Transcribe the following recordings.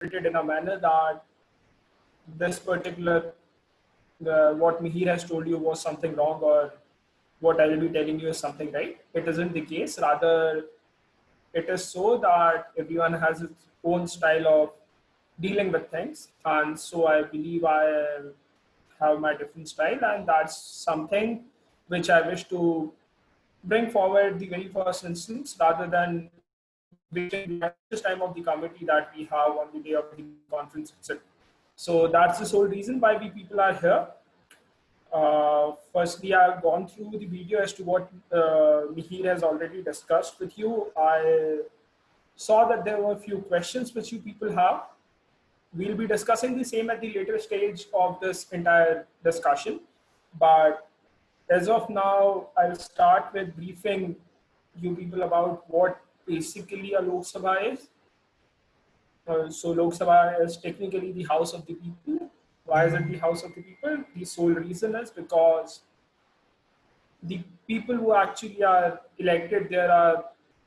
interpreted in a manner that this particular what Mihir has told you was something wrong, or what I will be telling you is something right. It isn't the case. Rather, it is so that everyone has its own style of dealing with things, and so I believe I have my different style, and that's something which I wish to bring forward the very first instance, rather than wasting the precious time of the committee that we have on the day of the conference itself. So that's the sole reason why we people are here. Firstly, I've gone through the video as to what Mihir has already discussed with you. I saw that there were a few questions which you people have. We'll be discussing the same at the later stage of this entire discussion. But as of now, I'll start with briefing you people about what basically a Lok Sabha is. So Lok Sabha is technically the house of the people. Why is it the house of the people? The sole reason is because the people who actually are elected there are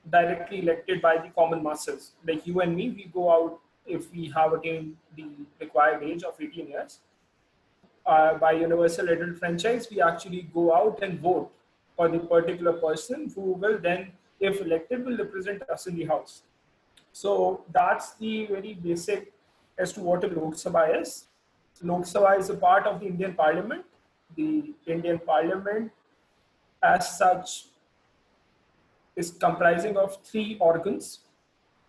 directly elected by the common masses. Like you and me, we go out if we have attained the required age of 18 years. By universal adult franchise, we actually go out and vote for the particular person who will then, if elected, will represent us in the house. So that's the very basic as to what a Lok Sabha is. Lok Sabha is a part of the Indian Parliament. The Indian Parliament, as such, is comprising of three organs.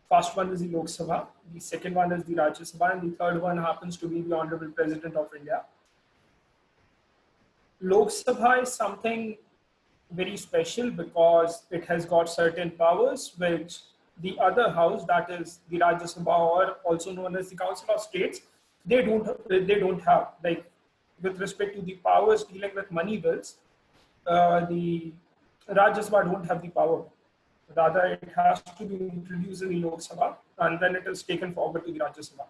First one is the Lok Sabha, the second one is the Rajya Sabha, and the third one happens to be the Honorable President of India. Lok Sabha is something very special because it has got certain powers which the other house, that is the Rajya Sabha, or also known as the Council of States, they don't have. Like with respect to the powers dealing with money bills, the Rajya Sabha don't have the power. Rather, it has to be introduced in the Lok Sabha and then it is taken forward to the Rajya Sabha.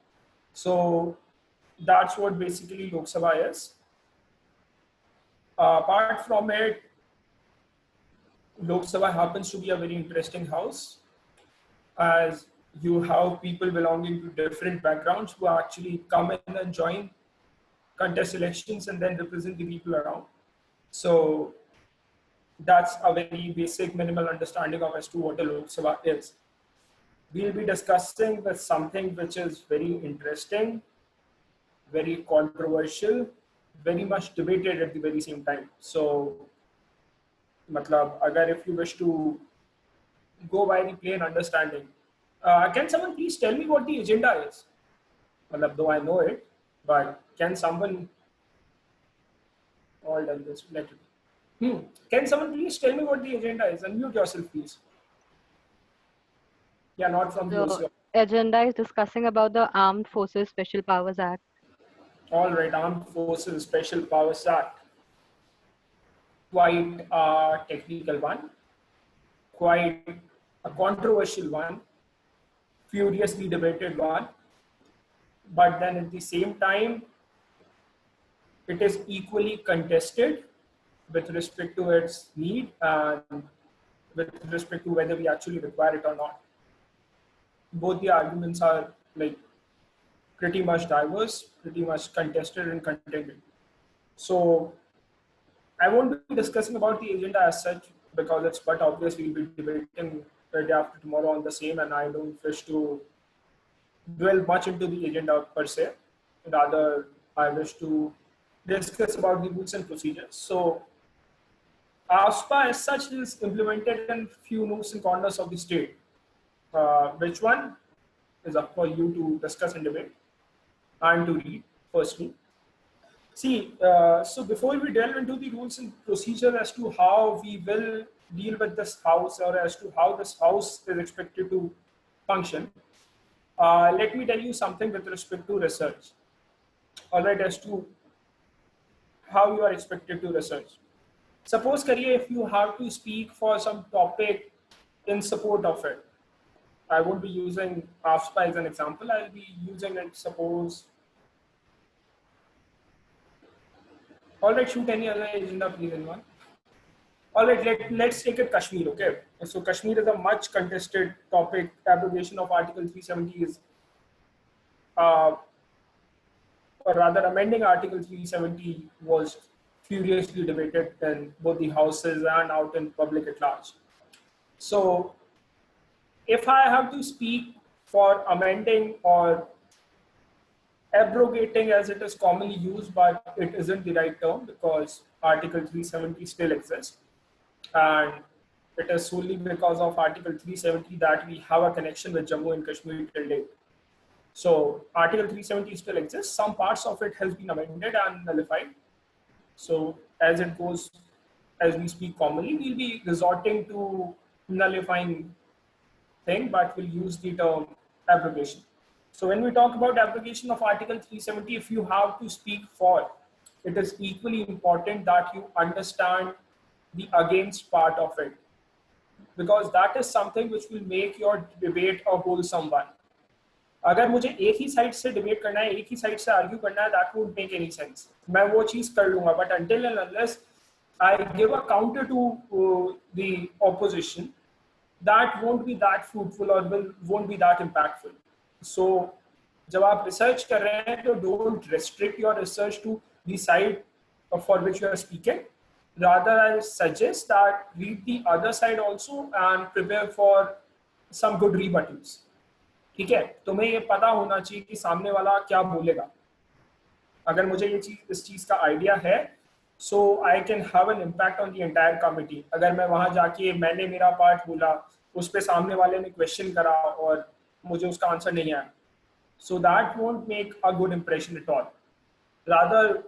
So that's what basically Lok Sabha is. Apart from it, Lok Sabha happens to be a very interesting house, as you have people belonging to different backgrounds who actually come in and join, contest elections, and then represent the people around. So that's a very basic minimal understanding of as to what a Lok Sabha is. We'll be discussing with something which is very interesting, very controversial, very much debated at the very same time. So, matlab, agar if you wish to go by the plain understanding, can someone please tell me what the agenda is? Matlab, though I know it, but can someone, all done this, let it be. Can someone please tell me what the agenda is? Unmute yourself, please. Yeah, not from The agenda is discussing about the Armed Forces Special Powers Act. All right, Armed Forces Special Powers Act. Quite a technical one, quite a controversial one, furiously debated one, but then at the same time, it is equally contested with respect to its need and with respect to whether we actually require it or not. Both the arguments are like pretty much diverse, pretty much contested and contended. So I won't be discussing about the agenda as such because it's quite obvious we'll be debating the day after tomorrow on the same, and I don't wish to dwell much into the agenda per se. Rather, I wish to discuss about the rules and procedures. So AFSPA as such is implemented in few nooks and corners of the state. Which one is up for you to discuss and debate and to read firstly. See, so before we delve into the rules and procedure as to how we will deal with this house, or as to how this house is expected to function, let me tell you something with respect to research. All right, as to how you are expected to research. Suppose, Kariye, if you have to speak for some topic in support of it, I won't be using AFSPA as an example. I'll be using it, suppose. All right, shoot any other agenda, please, anyone. All right, let's take it Kashmir, okay? So Kashmir is a much contested topic. Abrogation of Article 370 is or rather amending Article 370 was furiously debated in both the houses and out in public at large. So if I have to speak for amending or abrogating, as it is commonly used, but it isn't the right term because Article 370 still exists. And it is solely because of Article 370 that we have a connection with Jammu and Kashmir till date. So Article 370 still exists. Some parts of it has been amended and nullified. So as it goes, as we speak commonly, we'll be resorting to nullifying thing, but we'll use the term abrogation. So when we talk about abrogation of Article 370, if you have to speak for, it is equally important that you understand the against part of it, because that is something which will make your debate a wholesome one. अगर मुझे एक ही side से debate करना है, एक ही side से argue करना है, that won't make any sense. मैं वो चीज कर लूंगा, but until and unless I give a counter to the opposition, that won't be that fruitful or won't be that impactful. So जब आप रिसर्च कर रहे हैं तो don't restrict your research to the side for which you are speaking. Rather, I suggest that read the other side also and prepare for some good rebuttals. ठीक है, तुम्हें ये पता होना चाहिए कि सामने वाला क्या बोलेगा. अगर मुझे ये चीज इस चीज का आइडिया है, so I can have an impact on the entire committee. अगर मैं वहां जाके मैंने मेरा पार्ट बोला, उस पे सामने वाले ने क्वेश्चन करा और मुझे उसका आंसर नहीं आया, so that won't make a good impression at all. Rather,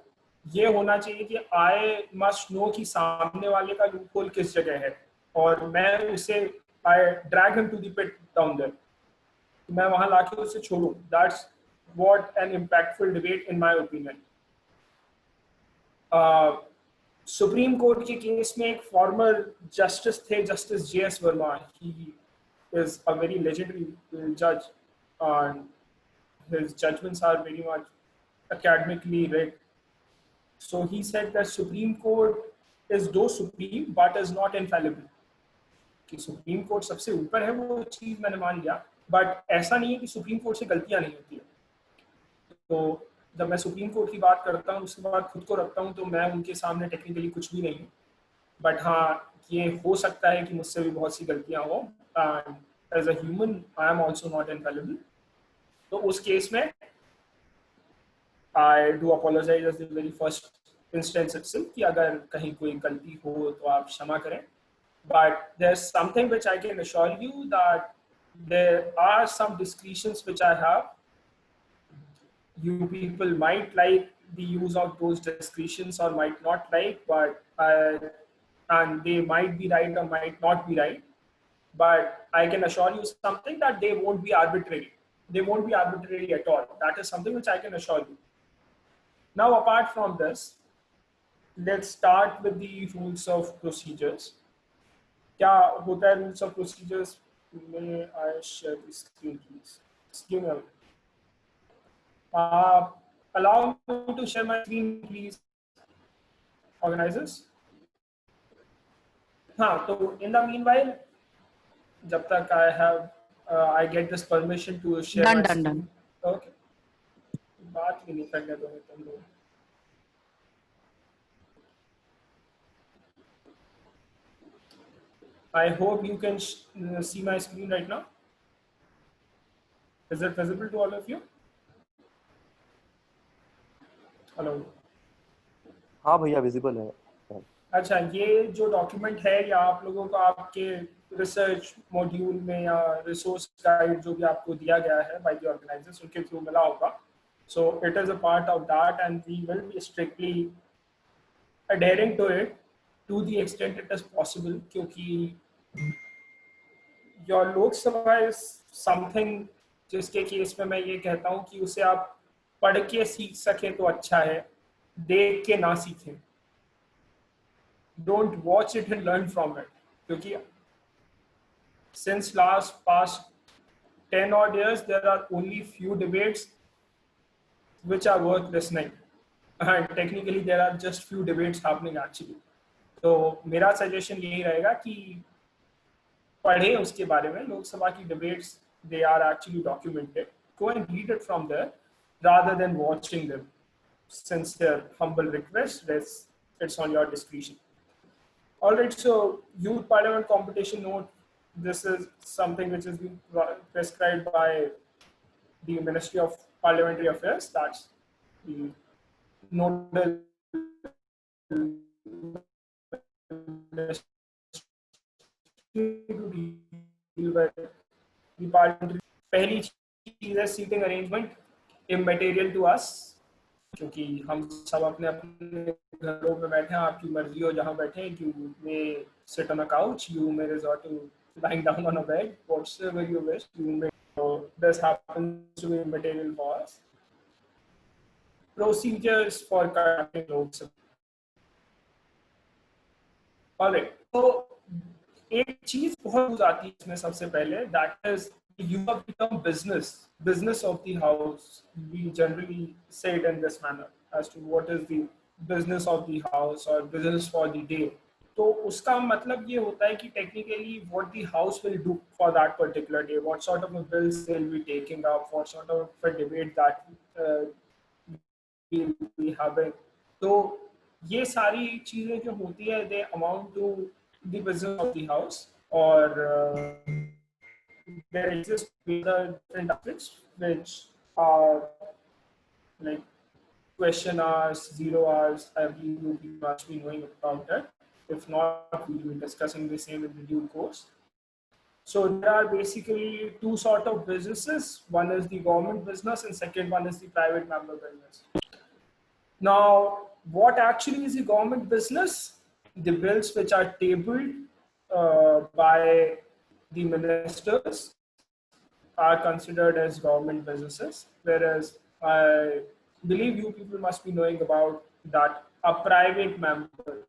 ये होना चाहिए कि I must know कि सामने वाले का लूपहोल किस जगह है और मैं उसे I drag him to the pit down there. मैं वहां लाके उसे छोड़ूं. That's what an impactful debate in my opinion. Supreme court के केस में एक फॉर्मर जस्टिस थे, justice JS Verma. He is a very legendary judge and his judgments are very much academically read. So he said that Supreme Court is though supreme but is not infallible. कि supreme court सबसे ऊपर है, वो चीज मैंने मान लिया, but ऐसा नहीं है कि सुप्रीम कोर्ट से गलतियां नहीं होती है. तो जब मैं सुप्रीम कोर्ट की बात करता हूँ उसके बाद खुद को रखता हूँ तो मैं उनके सामने टेक्निकली कुछ भी नहीं हूँ, बट हाँ ये हो सकता है कि मुझसे भी बहुत सी गलतियां हो. And as a human I am also not infallible. तो उस केस में I do apologise as the very first instance itself कि अगर कहीं कोई गलती हो तो आप क्षमा करें. But there's something which I can assure you that there are some discretions which I have. You people might like the use of those discretions or might not like, but and they might be right or might not be right. But I can assure you something that they won't be arbitrary. They won't be arbitrary at all. That is something which I can assure you. Now, apart from this, let's start with the rules of procedures. क्या होता है rules of procedures में? I share the screen please. Give me allow me to share my screen please organisers. हाँ, तो in the meanwhile जब तक I get this permission to share Done. Okay, बात भी नहीं करने दो तुम लोग. I hope you can see my screen right now. Is it visible to all of you? Hello. हाँ भैया विजिबल है. अच्छा, ये जो डॉक्यूमेंट है या आप लोगों को आपके रिसर्च मॉड्यूल में या रिसोर्स गाइड जो भी आपको दिया गया है बाय द ऑर्गेनाइजर्स उनके थ्रू मिला होगा. So it is a part of that and we will be strictly adhering to it to the extent it is possible, क्योंकि your लोकसभा is something जिसके केस में मैं ये कहता हूँ कि उसे आप पढ़ के सीख सकें तो अच्छा है, देख के ना सीखें. Don't watch it and learn from it, क्योंकि since past 10 odd years there are only few debates which are worth listening, and technically there are just few debates happening actually. तो मेरा सजेशन यही रहेगा कि पढ़े उसके बारे में. लोकसभा की debates they are actually documented go and read it from there rather than watching them. Sincere, humble request. It's on your discretion. All right, so youth parliament competition note. This is something which has been prescribed by the Ministry of Parliamentary Affairs. That's the nodal to deal with the parliamentary. पहली चीज है seating arrangement immaterial to us, क्योंकि हम सब अपने अपने घरों में बैठे हैं, आपकी मर्जी हो जहाँ बैठे, you may sit on a couch, you may resort to lying down on a bed, whatsoever you wish, you may. So this happens to be immaterial for us. Procedures for conducting notes. Alright, so एक चीज बहुत use आती है इसमें सबसे पहले, that is you have become business of the house. We generally say it in this manner as to what is the business of the house or business for the day. तो उसका मतलब ये होता है कि technically what the house will do for that particular day, what sort of a bills they'll be taking up, what sort of a debate that we'll be having. तो ये सारी चीजें जो होती है they amount to the business of the house, or there exist different topics which are like question hours, 0 hours. I believe you must be knowing about that. If not, we will be discussing the same in the due course. So there are basically two sort of businesses. One is the government business and second one is the private member business. Now, what actually is the government business? The bills which are tabled by the ministers are considered as government businesses, whereas I believe you people must be knowing about that a private member.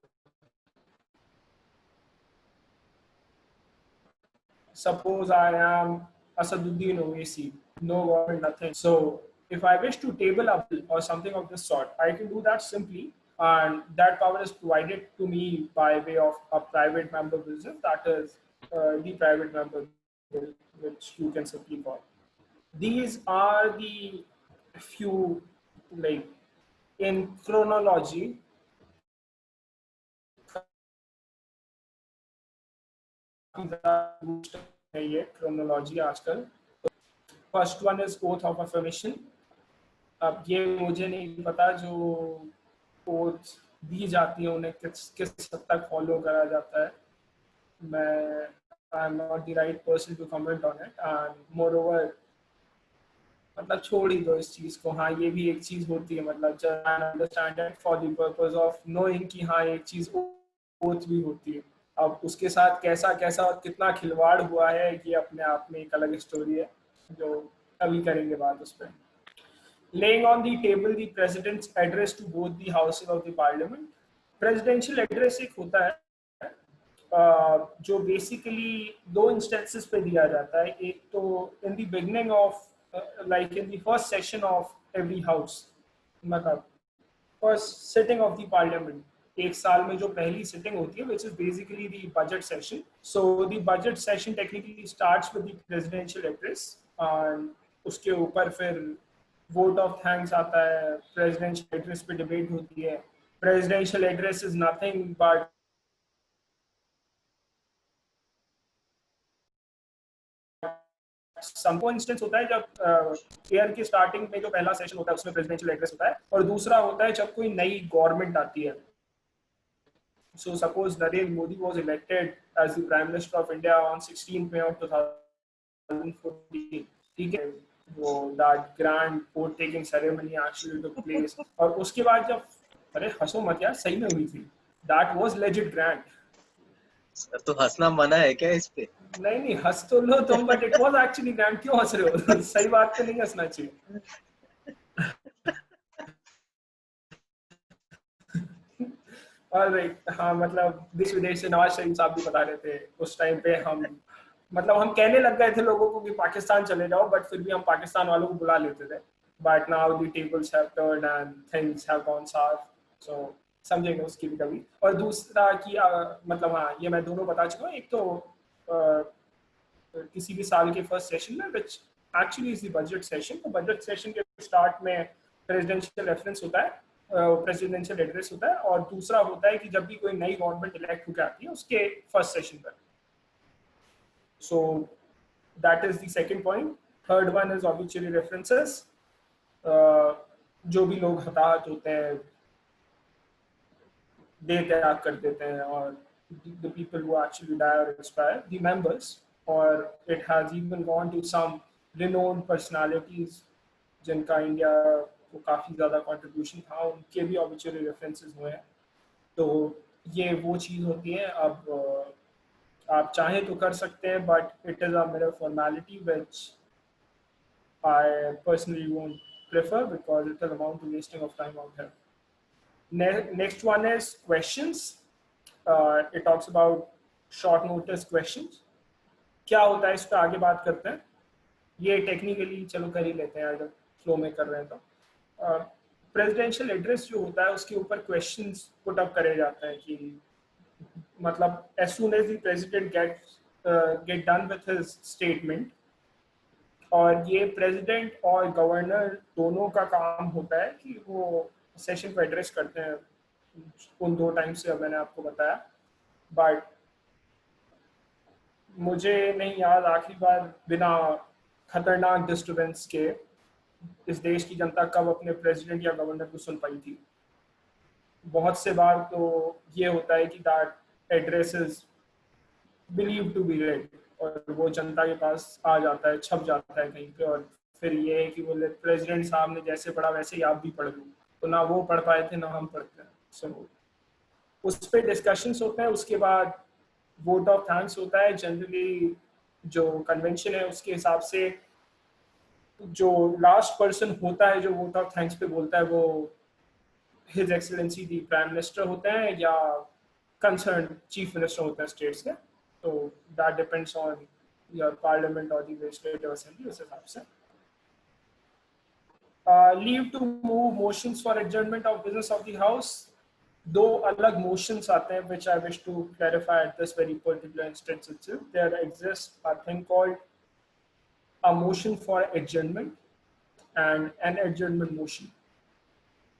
Suppose I am Asaduddin Owaisi, no government, nothing. So if I wish to table a bill or something of this sort, I can do that simply, and that power is provided to me by way of a private member business, that is the private member bill, which you can simply call. These are the few, like in chronology, chronology आजकल. First one is oath of affirmation. अब ये मुझे नहीं पता जो oath दी जाती है उन्हें किस हद तक follow करा जाता है. मैं I am not the right person to comment on it, and moreover मतलब छोड़ ही दो इस चीज को. हाँ, ये भी एक चीज होती है, मतलब just understand it for the purpose of knowing कि हाँ एक चीज oath भी होती है. अब उसके साथ कैसा कैसा और कितना खिलवाड़ हुआ है ये अपने आप में एक अलग स्टोरी है जो अभी करेंगे बात उस पर. Laying on the table the president's address to both the houses of the parliament. Presidential address एक होता है जो बेसिकली दो इंस्टेंसेस पे दिया जाता है. एक तो in the beginning of like in the first session of every house, मतलब first sitting of the parliament. एक साल में जो पहली सिटिंग होती है, which is basically the budget session. So the budget session technically starts with the presidential address, and उसके ऊपर फिर vote of thanks आता है, presidential address पे debate होती है. Presidential address is nothing but सबको इंस्टेंस होता है जब ईयर की स्टार्टिंग में जो पहला सेशन होता है उसमें प्रेसिडेंशियल एड्रेस होता है, और दूसरा होता है जब कोई नई गवर्नमेंट आती है. So suppose Narendra Modi was elected as the Prime Minister of India on 16th May of 2014. ठीक है, वो that grand vote taking ceremony actually took place. और उसके बाद जब, अरे हंसो मत यार, सही में हुई थी. That was legit grand. तो हंसना मना है क्या इस पे? नहीं हंस तो लो तुम, but it was actually grand. क्यों हंस रहे हो? सही बात पे नहीं हंसना चाहिए. ऑलराइट, हाँ मतलब देश विदेश से नवाज शरीफ साहब भी बता रहे थे उस टाइम पे. हम मतलब हम कहने लग गए थे लोगों को कि पाकिस्तान चले जाओ, बट फिर भी हम पाकिस्तान वालों को बुला लेते थे. But now the tables have turned and things have gone south. So समझेंगे उसकी भी कभी. और दूसरा कि मतलब हाँ, ये मैं दोनों बता चुका हूँ. एक तो किसी भी साल के फर्स्ट सेशन में which actually is the budget session. तो बजट सेशन के स्टार्ट में प्रेसिडेंशियल रेफरेंस होता है, प्रेसिडेंशियल एड्रेस होता है, और दूसरा होता है कि जब भी कोई नई गवर्नमेंट इलेक्ट होकर आती है उसके फर्स्ट सेशन पर। So that is the second point. Third one is obituary references. जो भी लोग हताहत होते हैं, देह त्याग कर देते हैं, और the people who actually die or expire, the members, or it has even gone to some renowned personalities जिनका इंडिया को काफ़ी ज़्यादा कंट्रीब्यूशन था, उनके भी ऑब्ituary रेफरेंसेस हुए हैं। तो ये वो चीज़ होती है। अब आप चाहें तो कर सकते हैं, बट इट इज़ अ मेरा formality which I personally won't prefer because it will amount to wasting of time out here. Next one is questions. It talks about short notice questions. क्या होता है इस पर आगे बात करते हैं। ये टेक्निकली चलो कर ही लेते हैं अगर फ्लो में कर रहे हैं तो। प्रेसिडेंशियल एड्रेस जो होता है उसके ऊपर क्वेश्चंस पुट अप करे जाते हैं कि मतलब as soon as the president get done with his statement, और ये प्रेसिडेंट और गवर्नर दोनों का काम होता है कि वो सेशन को एड्रेस करते हैं उन 2 टाइम से मैंने आपको बताया। बट मुझे नहीं याद आखिरी बार बिना खतरनाक डिस्टर्बेंस के इस देश की जनता कब अपने प्रेसिडेंट या गवर्नर को सुन पाई थी। बहुत से बार तो ये होता है कि that address is believe to be read, और वो जनता के पास आ जाता है, छप जाता है कहीं पे, और फिर ये है कि बोले प्रेसिडेंट साहब ने जैसे पढ़ा वैसे ही आप भी पढ़ लो। तो ना वो पढ़ पाए थे ना हम पढ़ते हैं। सो उस पर डिस्कशंस होते हैं। उसके बाद वोट ऑफ थैंक्स होता है। जनरली जो कन्वेंशन है उसके हिसाब से जो लास्ट पर्सन होता है जो वोट ऑफ थैंक्स पे बोलता है वो हिज एक्सीलेंसी दी प्राइम मिनिस्टर होते हैं या कंसर्न चीफ मिनिस्टर होते हैं स्टेट्स के। तो that depends on your parliament और द लेजिस्लेटिव असेंबली, उस हिसाब से। Leave to move motions for adjournment of business of the house. 2 अलग मोशंस आते हैं which I wish to clarify at this very particular instance itself. There exists a thing called a motion for adjournment and an adjournment motion.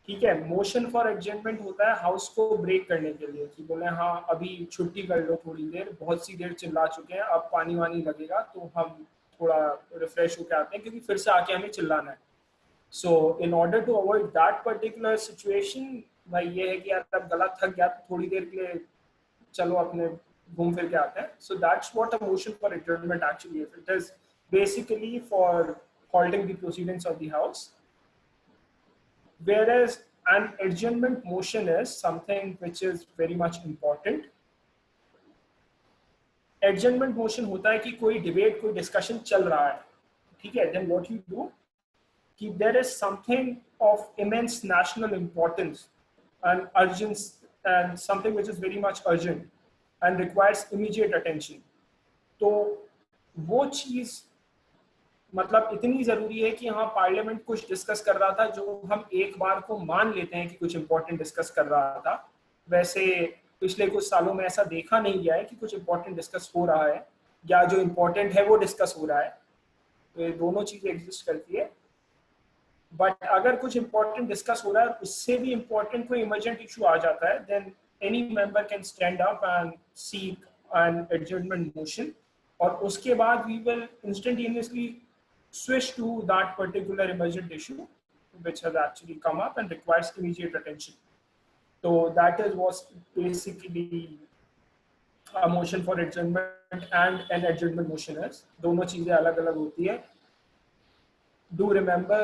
ठीक है, motion for adjournment होता है house को break करने के लिए कि बोले हाँ अभी छुट्टी कर लो थोड़ी देर, बहुत सी देर चिल्ला चुके हैं, अब पानी वानी लगेगा तो हम थोड़ा रिफ्रेश होकर आते हैं क्योंकि फिर से आके हमें चिल्लाना है। So in order to avoid that particular situation, भाई ये है कि यार अब गला थक गया तो थोड़ी देर के लिए चलो अपने घूम फिर के आते हैं। So that's what a motion for adjournment actually is. It is basically for halting the proceedings of the house. Whereas an adjournment motion is something which is very much important. Adjournment motion होता है कि कोई debate, कोई discussion चल रहा है, ठीक है, then what you do कि there is something of immense national importance and urgency and something which is very much urgent and requires immediate attention. तो वो चीज मतलब इतनी जरूरी है कि हाँ पार्लियामेंट कुछ डिस्कस कर रहा था जो हम एक बार को मान लेते हैं कि कुछ इंपॉर्टेंट डिस्कस कर रहा था, वैसे पिछले कुछ सालों में ऐसा देखा नहीं गया है कि कुछ इंपॉर्टेंट डिस्कस हो रहा है या जो इंपॉर्टेंट है वो डिस्कस हो रहा है। तो ये दोनों चीजें एग्जिस्ट करती है। बट अगर कुछ इंपॉर्टेंट डिस्कस हो रहा है उससे भी इंपॉर्टेंट कोई इमरजेंट इशू आ जाता है, then any member can stand up and seek an adjournment motion, और उसके बाद we will instantaneously switch to that particular emergent issue which has actually come up and requires immediate attention. So that is what basically a motion for adjournment and an adjournment motion is. दोनों चीजें अलग अलग होती है। Do remember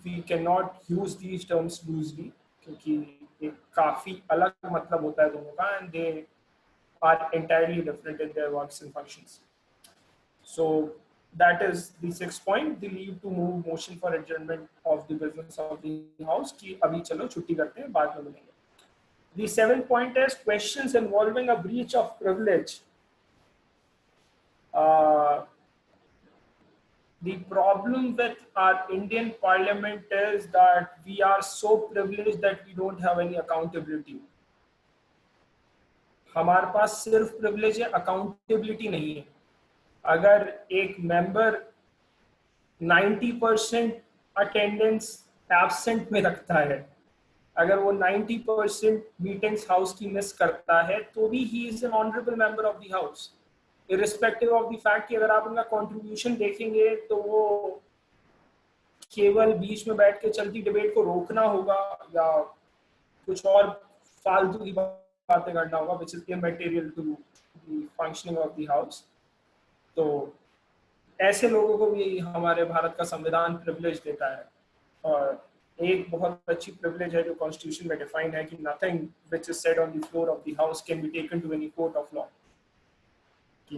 we cannot use these terms loosely क्योंकि एक काफी अलग मतलब होता है दोनों का, and they are entirely different in their works and functions. So that is the 6th point, the leave to move motion for adjournment of the business of the house कि अभी चलो छुट्टी करते हैं, बाद में मिलेंगे। The 7th point is questions involving a breach of privilege. The problem with our Indian parliament is that we are so privileged that we don't have any accountability. हमारे पास सिर्फ privilege है, accountability नहीं है। अगर एक मेंबर 90% अटेंडेंस एब्सेंट में रखता है, अगर वो 90% मीटिंग्स हाउस की मिस करता है तो भी he is an honourable member of the house, irrespective of the fact कि अगर आप उनका कंट्रीब्यूशन देखेंगे तो वो केवल बीच में बैठ के चलती डिबेट को रोकना होगा या कुछ और फालतू की बातें करना होगा which is immaterial to the functioning of the house। तो ऐसे लोगों को भी हमारे भारत का संविधान प्रिविलेज देता है, और एक बहुत अच्छी प्रिविलेज है जो कॉन्स्टिट्यूशन में डिफाइन है कि nothing which is said on the floor of the house can be taken to any court of law। कि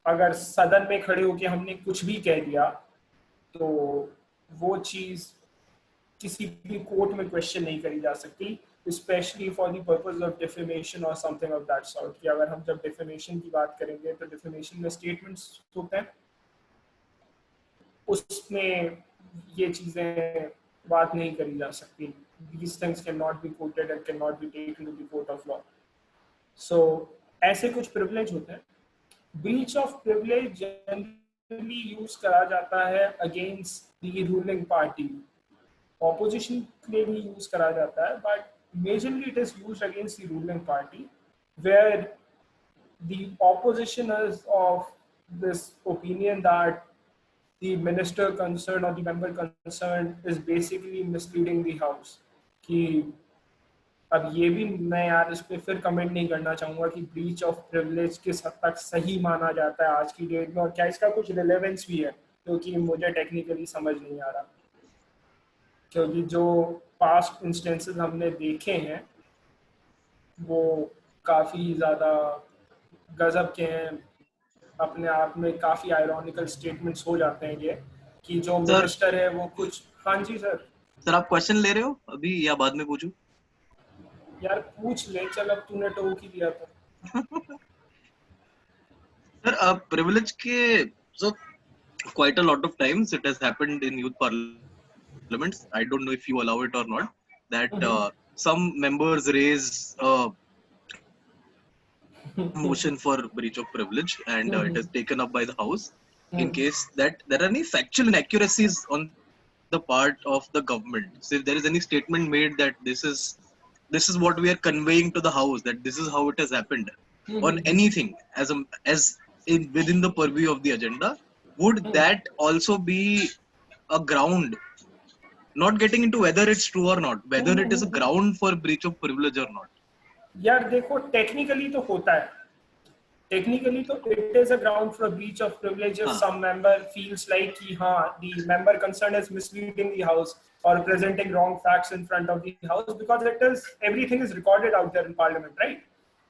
अगर सदन में खड़े होकर हमने कुछ भी कह दिया तो वो चीज किसी भी कोर्ट में क्वेश्चन नहीं करी जा सकती, specially for the purpose of defamation और समथिंग ऑफ दैट सॉर्ट। कि अगर हम जब डिफेमेशन की बात करेंगे तो डिफेमेशन में स्टेटमेंट्स होते हैं, उसमें ये चीजें बात नहीं करी जा सकती। These things cannot be quoted and cannot be taken to the court of law। So ऐसे कुछ प्रिविलेज होते हैं। Breach of privilege generally use करा जाता है against the ruling party, opposition के लिए भी यूज करा जाता है, but majorly it is used against the ruling party wear the opposition is of this opinion that the minister concerned or the member concerned is basically misleading the house। कि अब ये भी मैं यार इस पे फिर कमेंट नहीं करना चाहूँगा कि ब्रीच ऑफ प्रिविलेज किस हद तक सही माना जाता है आज की डेट में, और क्या इसका कुछ रिलेवेंस भी है, क्योंकि मुझे टेक्निकली समझ नहीं आ रहा। क्योंकि जो पास्ट इंस्टेंसेस हमने देखे हैं वो काफ़ी ज़्यादा गजब के हैं, अपने आप में काफी आयरॉनिकल स्टेटमेंट्स हो जाते हैं ये कि जो मिनिस्टर है वो कुछ। हाँ जी सर आप क्वेश्चन ले रहे हो अभी या बाद में पूछूं? यार पूछ ले, चल अब तूने टोक ही दिया था। सर प्रिविलेज के so quite a lot of times it has happened in youth parliaments, I don't know if you allow it or not, that some members raise motion for breach of privilege and it is taken up by the house in case that there are any factual inaccuracies on the part of the government. So if there is any statement made that this is what we are conveying to the house, that this is how it has happened on anything as in within the purview of the agenda, would that also be a ground, not getting into whether it's true or not, whether it is a ground for breach of privilege or not? यार देखो technically तो होता है, technically तो it is a ground for breach of privilege if some member feels like कि हाँ the member concern is misleading the house और presenting wrong facts in front of the house because it is everything is recorded out there in parliament, right.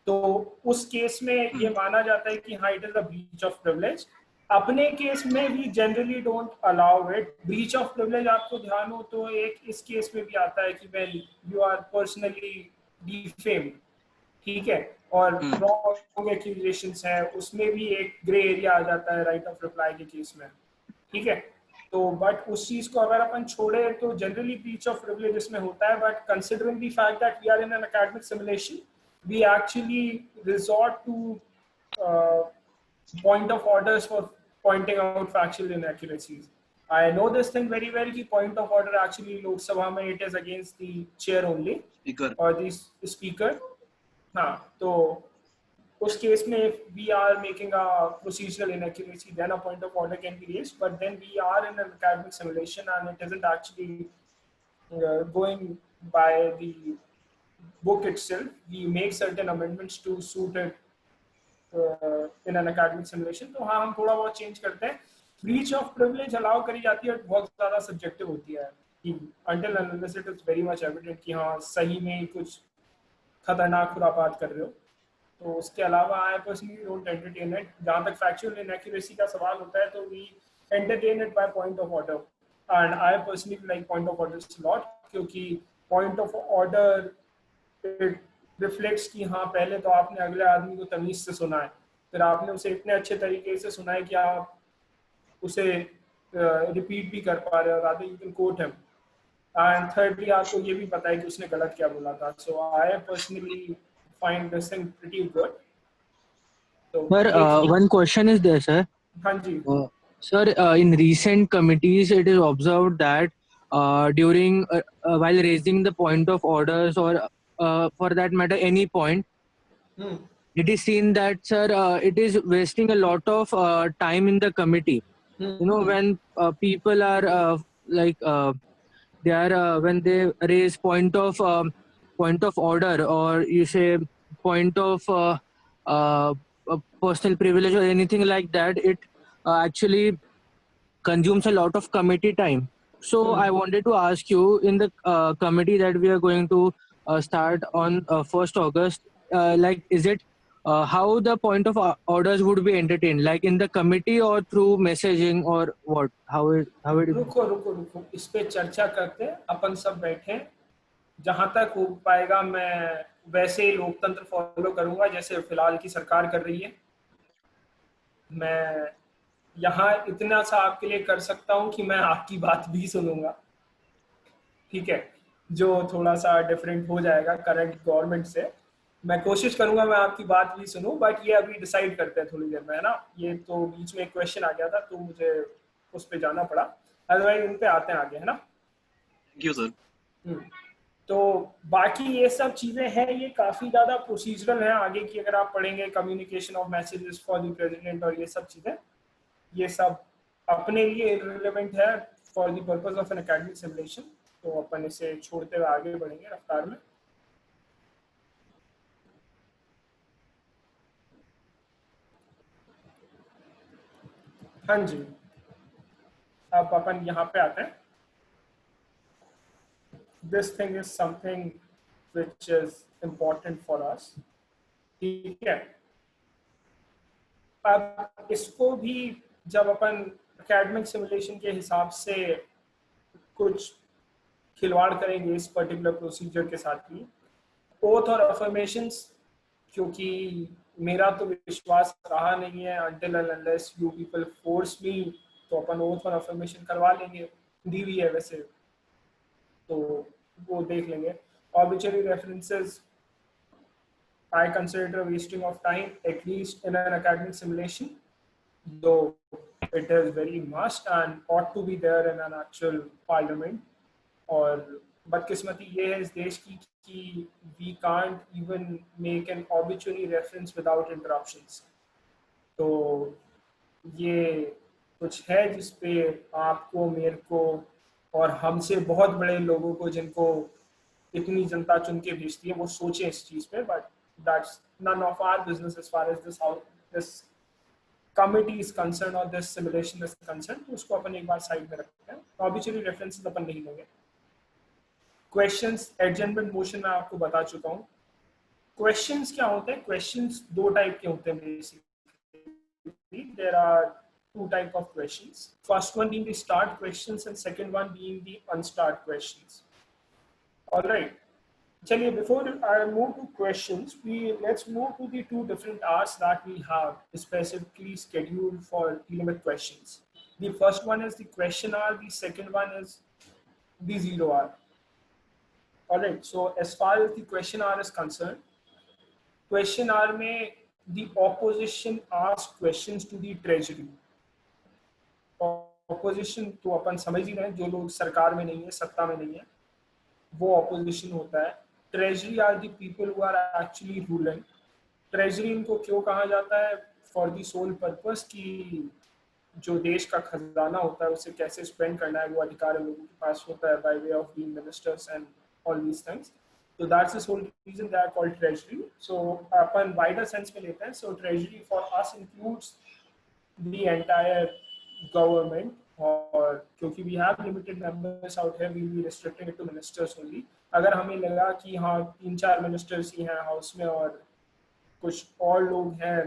तो उस case में ये माना जाता है कि हाँ it is a breach of privilege. अपने केस में भी generally don't allow it. Breach of privilege आपको ध्यान हो तो एक इस केस में भी आता है कि when you are personally defamed, ठीक है, और रॉन्ग एक्यूजेशंस है, उसमें भी एक ग्रे एरिया आ जाता है राइट ऑफ रिप्लाई के केस में, ठीक है। तो बट उस चीज को अगर अपन छोड़े तो जनरली ब्रीच ऑफ प्रिविलेज इसमें होता है, but considering the fact that we are in an academic simulation we actually resort to point of orders for pointing out factual inaccuracies. I know this thing very well कि point of order actually Lok Sabha में it is against the chair only, speaker or the speaker। हाँ, तो उस case में if we are making a procedural inaccuracy then a point of order can be raised, but then we are in an academic simulation and it isn't actually going by the book itself. We make certain amendments to suit it in an academic simulation। तो हाँ हम थोड़ा बहुत change करते हैं। Breach of privilege allow करी जाती है, बहुत ज़्यादा सब्जेक्टिव होती है कि until unless it is very much evident कि हाँ सही में ही कुछ खतरनाक खुरापात कर रहे हो, तो उसके अलावा I personally don't entertain it। जहाँ तक factual inaccuracy का सवाल होता है तो we entertain it by point of order and I personally like point of orders a lot, क्योंकि point of order it reflects कि हाँ पहले तो आपने अगले आदमी को तमीज से सुना है, फिर आपने उसे इतने अच्छे तरीके से सुना है कि आप उसे रिपीट भी कर पा रहे हो, rather you can coat him, and thirdly आपको ये भी पता है कि उसने गलत क्या बोला था। So I personally find this thing pretty good. Sir, one question is there, sir. हाँ जी। Sir, in recent committees, it is observed that during while raising the point of orders or for that matter any point, Hmm. it is seen that, sir, it is wasting a lot of time in the committee. Hmm. You know, when people are like they are when they raise point of order, or you say point of uh, personal privilege or anything like that, it actually consumes a lot of committee time. So Hmm. I wanted to ask you, in the committee that we are going to start on 1st August, like, is it how the point of orders would be entertained, like in the committee or through messaging, or what? How it? रुको रुको रुको, इस पे चर्चा करते हैं, अपन सब बैठे। जहां तक हो पाएगा मैं वैसे ही लोकतंत्र फॉलो करूंगा जैसे फिलहाल की सरकार कर रही है। मैं यहाँ इतना सा आपके लिए कर सकता हूँ कि मैं आपकी बात भी सुनूंगा, ठीक है, जो थोड़ा सा डिफरेंट हो जाएगा करंट गवर्नमेंट से। मैं कोशिश करूंगा मैं आपकी बात भी सुनूं, बट ये अभी डिसाइड करते हैं थोड़ी देर में, है ना। ये तो बीच में एक क्वेश्चन आ गया था तो मुझे उस पर जाना पड़ा, अदरवाइज इन पे आते हैं आगे, है ना। Thank you, sir. तो बाकी ये सब चीजें हैं, ये काफी ज्यादा प्रोसीजरल है आगे की। अगर आप पढ़ेंगे communication of messages for the president और ये सब चीजें, ये सब अपने लिए इररिलेवेंट है for the purpose of N academic simulation. तो अपन इसे छोड़ते हुए आगे बढ़ेंगे रफ्तार में। हाँ जी, अब अपन यहाँ पे आते हैं। This thing is something which is important for us, ठीक है। अब इसको भी जब अपन एकेडमिक सिमुलेशन के हिसाब से कुछ खिलवाड़ करेंगे इस पर्टिकुलर प्रोसीजर के साथ भी, ओथ और अफर्मेशंस, क्योंकि मेरा तो विश्वास रहा नहीं है until and unless you people force me, तो अपन ओथ और अफर्मेशन करवा लेंगे, दी हुई है वैसे, तो वो देख लेंगे। Obituary references, I consider it a wasting of time, at least in an academic simulation, though it is very must and ought to be there in an actual parliament. और बदकिस्मती ये है इस देश की कि we can't even make an obituary reference without interruptions। तो ये कुछ है जिस पे आपको, मेरे को और हमसे बहुत बड़े लोगों को, जिनको इतनी जनता चुन के भेजती है, वो सोचें इस चीज पे। But that's none of our business as far as this committee is concern और दिस सिमुलेशन इज कंसर्न। तो उसको अपन एक बार साइड में रखते हैं। ऑब्वियसली रेफरेंसेस अपन नहीं लेंगे। क्वेश्चंस, एडजमेंट मोशन मैं आपको बता चुका हूँ। क्वेश्चंस क्या होते हैं? क्वेश्चंस दो टाइप के होते हैं basically. There are two type of questions. First one being the start questions and second one being the unstart questions. All right. Chaliye, before I move to questions, let's move to the two different hours that we have specifically scheduled for dealing with questions. The first one is the question hour. The second one is the 0 hour. All right. So as far as the question hour is concerned, question hour mein the opposition asks questions to the treasury. Opposition तो अपन समझ ही रहे हैं, जो लोग सरकार में नहीं है, सत्ता में नहीं है, वो ऑपोजिशन होता है। Treasury are the people who are actually ruling. Treasury इनको क्यों कहा जाता है? फॉर द सोल पर्पस कि जो देश का खजाना होता है उसे कैसे स्पेंड करना है, वो अधिकार लोगों के पास होता है bye way of being ministers and all these things. So that's the sole reason they are called treasury. So upon wider sense में लेते हैं। So treasury for us includes the entire government, और क्योंकि we have limited members out here, we will be restricting it to ministers only. अगर हमें लगा कि हाँ 3-4 ministers ही हैं हाउस में और कुछ और लोग हैं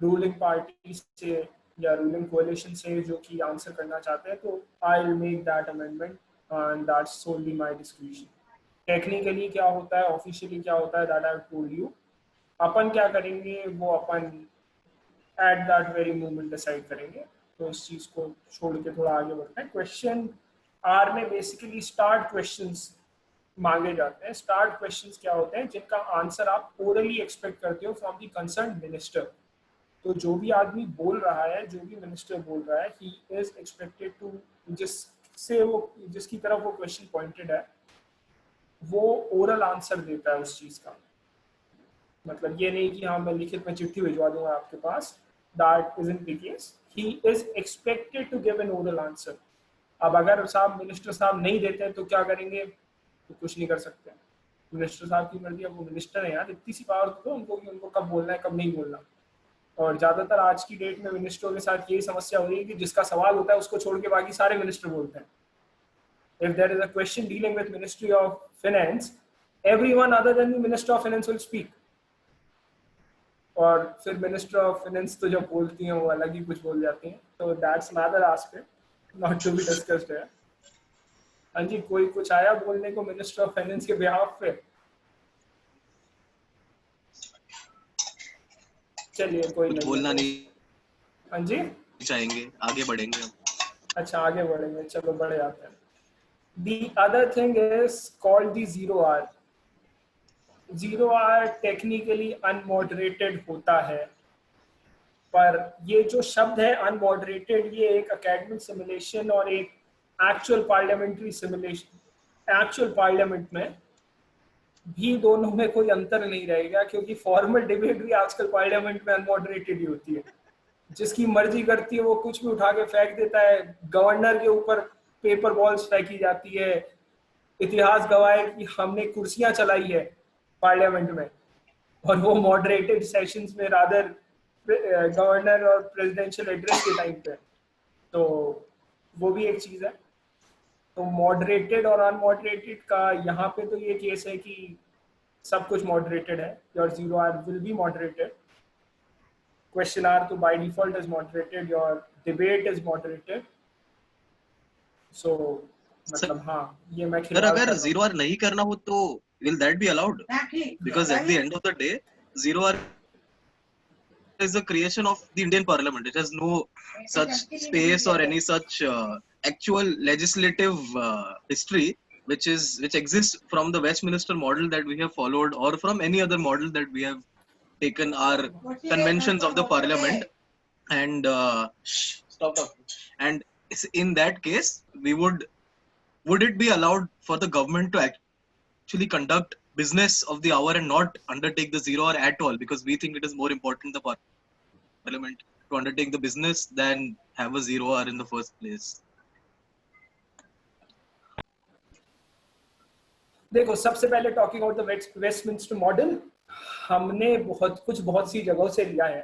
रूलिंग पार्टी से या रूलिंग कोalition से जो कि आंसर करना चाहते हैं, तो I will make that amendment and that's solely my discretion. Technically क्या होता है, ऑफिशियली क्या होता है, that I have told you. अपन क्या करेंगे वो अपन at that very moment decide करेंगे। तो इस चीज को छोड़ के थोड़ा आगे बढ़ते हैं। क्वेश्चन आर में बेसिकली स्टार्ट क्वेश्चंस मांगे जाते हैं। स्टार्ट क्वेश्चंस क्या होते हैं? जिनका आंसर आप ओरली एक्सपेक्ट करते हो फ्रॉम द कंसर्न मिनिस्टर। तो जो भी आदमी बोल रहा है, जो भी मिनिस्टर बोल रहा है, ही इज एक्सपेक्टेड टू, जिसकी तरफ वो क्वेश्चन पॉइंटेड है वो ओरल आंसर देता है उस चीज का। मतलब ये नहीं कि हाँ मैं लिखित में चिट्ठी भिजवा दूंगा आपके पास, that isn't the case, he is expected to give an oral answer. अब अगर साहब मिनिस्टर साहब नहीं देते हैं तो क्या करेंगे? तो कुछ नहीं कर सकते, मिनिस्टर साहब की मर्जी, अब वो मिनिस्टर है यार, इतनी सी पावर दो उनको कि उनको कब बोलना है कब नहीं बोलना। और ज्यादातर आज की डेट में मिनिस्टरों के साथ यही समस्या हो रही है कि जिसका सवाल होता है उसको छोड़ के बाकी सारे मिनिस्टर बोलते हैं। If there is a question dealing with Ministry of Finance, everyone other than the Minister of Finance will speak. और फिर मिनिस्टर ऑफ फाइनेंस तो जब बोलती हैं वो अलग ही कुछ बोल जाती हैं। तो that's another aspect not to be discussed है। हाँ जी, कोई कुछ आया बोलने को मिनिस्टर ऑफ फाइनेंस के बिहाफ पे? चलिए कोई कुछ नहीं, बोलना नहीं हाँ जी चाहेंगे, आगे बढ़ेंगे हम। अच्छा आगे बढ़ेंगे, चलो बढ़े आते हैं। The other thing is called the zero hour. Zero hour technically unmoderated होता है, पर ये जो शब्द है unmoderated, ये एक academic simulation और एक actual parliamentary simulation, actual parliament में भी दोनों में कोई अंतर नहीं रहेगा, क्योंकि फॉर्मल डिबेट भी आजकल पार्लियामेंट में अनमॉडरेटेड ही होती है। जिसकी मर्जी करती है वो कुछ भी उठा के फेंक देता है, गवर्नर के ऊपर पेपर बॉल्स फेंकी जाती है। इतिहास गवाह है कि हमने कुर्सियां चलाई है पार्लियामेंट में, और वो मॉडरेटेड सेशंस में, रादर गवर्नर और प्रेसिडेंशियल एड्रेस के टाइम पे। तो वो भी एक चीज है। तो मॉडरेटेड और अनमॉडरेटेड का यहाँ पे तो ये केस है कि सब कुछ मॉडरेटेड है। Your zero hour will be moderated, question hour तो by default is moderated, your debate is moderated. So मतलब हाँ, ये मैं सर अगर जीरो आवर नहीं करना हो तो will that be allowed? Because at the end of the day, zero hour is a creation of the Indian Parliament. It has no such space or any such actual legislative history which exists from the Westminster model that we have followed, or from any other model that we have taken our conventions of the Parliament. And stop talking. And in that case, would it be allowed for the government to actually conduct business of the hour and not undertake the zero hour at all? Because we think it is more important the Parliament to undertake the business than have a zero hour in the first place. देखो, सबसे पहले talking about the Westminster model, हमने बहुत सी जगहों से लिया है।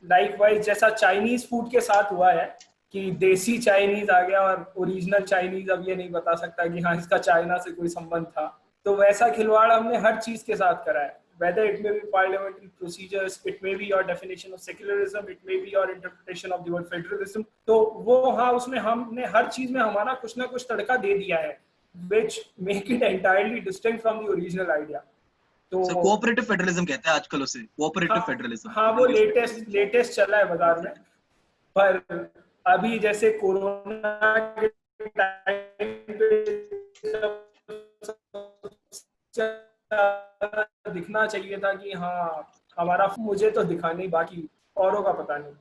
Likewise जैसा चाइनीज फूड के साथ हुआ है कि देसी चाइनीज आ गया और ओरिजिनल चाइनीज अब ये नहीं बता सकता कि हाँ इसका चाइना से कोई संबंध था, तो वैसा खिलवाड़ हमने हर चीज के साथ करा है। whether it may be parliamentary procedures, it may be your definition of secularism, it may be your interpretation of the word federalism, तो वो हाँ उसमें हमने हर चीज में हमारा कुछ ना कुछ तड़का दे दिया है, which make it entirely distinct from the original idea. तो कोऑपरेटिव फेडरलिज्म कहते हैं आजकल उसे, कोऑपरेटिव फेडरलिज्म। हाँ वो लेटेस्ट चला है बाजार में, पर अभी जैसे कोरोना के टाइम पे दिखना चाहिए था कि हाँ हमारा, मुझे तो दिखा नहीं, बाकी औरों का पता नहीं।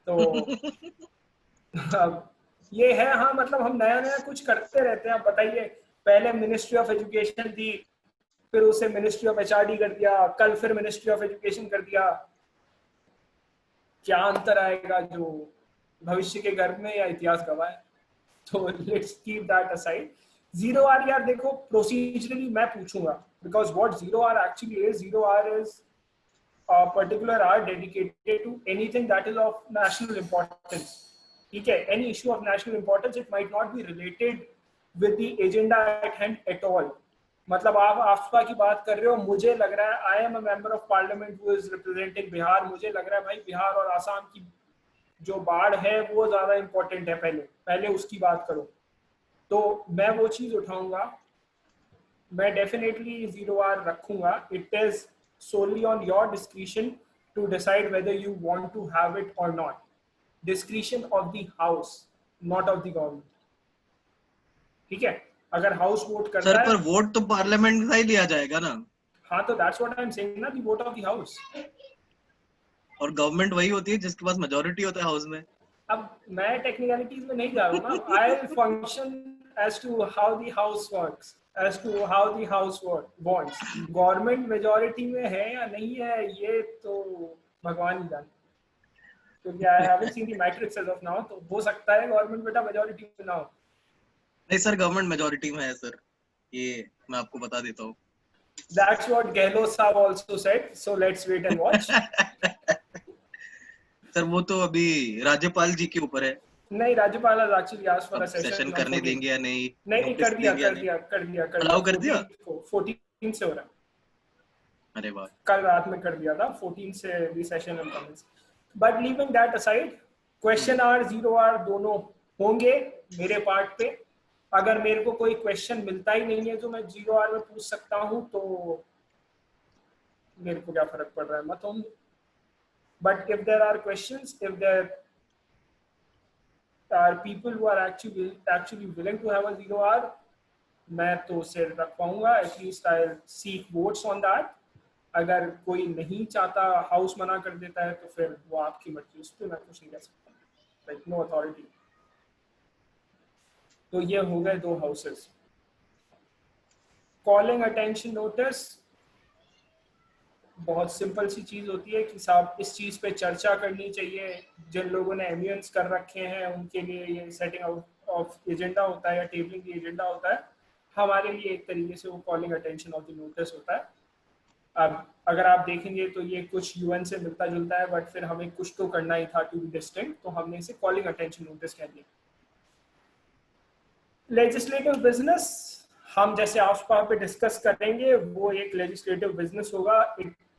तो अब ये है हाँ, मतलब हम नया नया कुछ करते रहते हैं। आप बताइए, पहले मिनिस्ट्री ऑफ एजुकेशन थी, फिर उसे मिनिस्ट्री ऑफ एचआरडी कर दिया, कल फिर मिनिस्ट्री ऑफ एजुकेशन कर दिया। क्या अंतर आएगा जो भविष्य के गर्भ में या इतिहास गवाह है? तो let's keep that aside. Zero hour यार देखो, प्रोसीजरली मैं पूछूंगा, because what zero hour actually is, zero hour is a particular hour dedicated to anything that is of national importance. ठीक है, any issue of national importance, it might not be related with the agenda at hand at all. मतलब आप आफ्पा की बात कर रहे हो, मुझे लग रहा है I am a member of parliament who is representing Bihar, मुझे लग रहा है भाई बिहार और आसाम की जो बाढ़ है वो ज्यादा इंपॉर्टेंट है, पहले उसकी बात करो, तो मैं वो चीज उठाऊंगा। मैं डेफिनेटली जीरो आर रखूंगा। It is solely on your discretion to decide whether you want to have it or not. Discretion of the house, not of the government. ठीक है, अगर हाउस वोट करता है, सर पर वोट तो parliament का ही लिया जाएगा ना। हाँ, तो that's what I'm saying ना, the vote of the house. और गवर्नमेंट वही होती है जिसके पास मेजोरिटी होता है हाउस में. अब मैं टेक्निकलिटीज में नहीं जा रहा हूँ ना. I function as to how the house works, as to how the house wants. Government majority में है या नहीं है, ये तो भगवान ही जाने. क्योंकि I haven't seen the matrix as of now, तो हो सकता है गवर्नमेंट बेटा मेजॉरिटी में ना हो. नहीं सर, गवर्नमेंट मेजोरिटी में है सर, ये मैं आपको बता देता हूँ. That's what Gehlot Saab also said. So let's wait and watch. Sir वो तो अभी राज्यपाल जी के ऊपर है, नहीं, राज्यपाल has actually asked for अब a session सेशन on करने 14. देंगे या नहीं, नहीं, notice कर दिया देंगे या कर नहीं. दिया कर दिया कर Allow कर दिया? 14 को 14 से हो रहा है. अरे वाह. कल रात में कर दिया था 14 से the session and comments. But leaving that aside, question hour, 0 hour दोनों होंगे मेरे पार्ट पे. अगर मेरे को कोई क्वेश्चन मिलता ही नहीं है जो मैं 0 hour में पूछ सकता हूँ, तो मेरे को क्या फर्क पड़ रहा है, मत होंगे. But if there are questions, if there are people who are actually willing to have a 0 hour, मैं तो उसे रख पाऊंगा. At least I'll seek votes on that. अगर कोई नहीं चाहता, हाउस मना कर देता है, तो फिर वो आपकी मर्जी, उस पर मैं कुछ नहीं कह सकता. Like no authority. तो ये हो गए 2 हाउसेस. कॉलिंग अटेंशन नोटिस बहुत सिंपल सी चीज होती है कि साहब इस चीज पे चर्चा करनी चाहिए. जिन लोगों ने एम्यूएंस कर रखे हैं उनके लिए ये सेटिंग आउट ऑफ एजेंडा होता है या टेबलिंग एजेंडा होता है. हमारे लिए एक तरीके से वो calling attention of the notice होता है. अब अगर आप देखेंगे तो ये कुछ यूएन से मिलता जुलता है, बट फिर हमें कुछ तो करना ही था टू बी डिस्टिंक्ट, तो हमने इसे कॉलिंग अटेंशन नोटिस कह दिया. लेजिस्लेटिव बिजनेस हम जैसे आफ्सपा पे डिस्कस करेंगे, वो एक लेजिस्लेटिव बिजनेस होगा.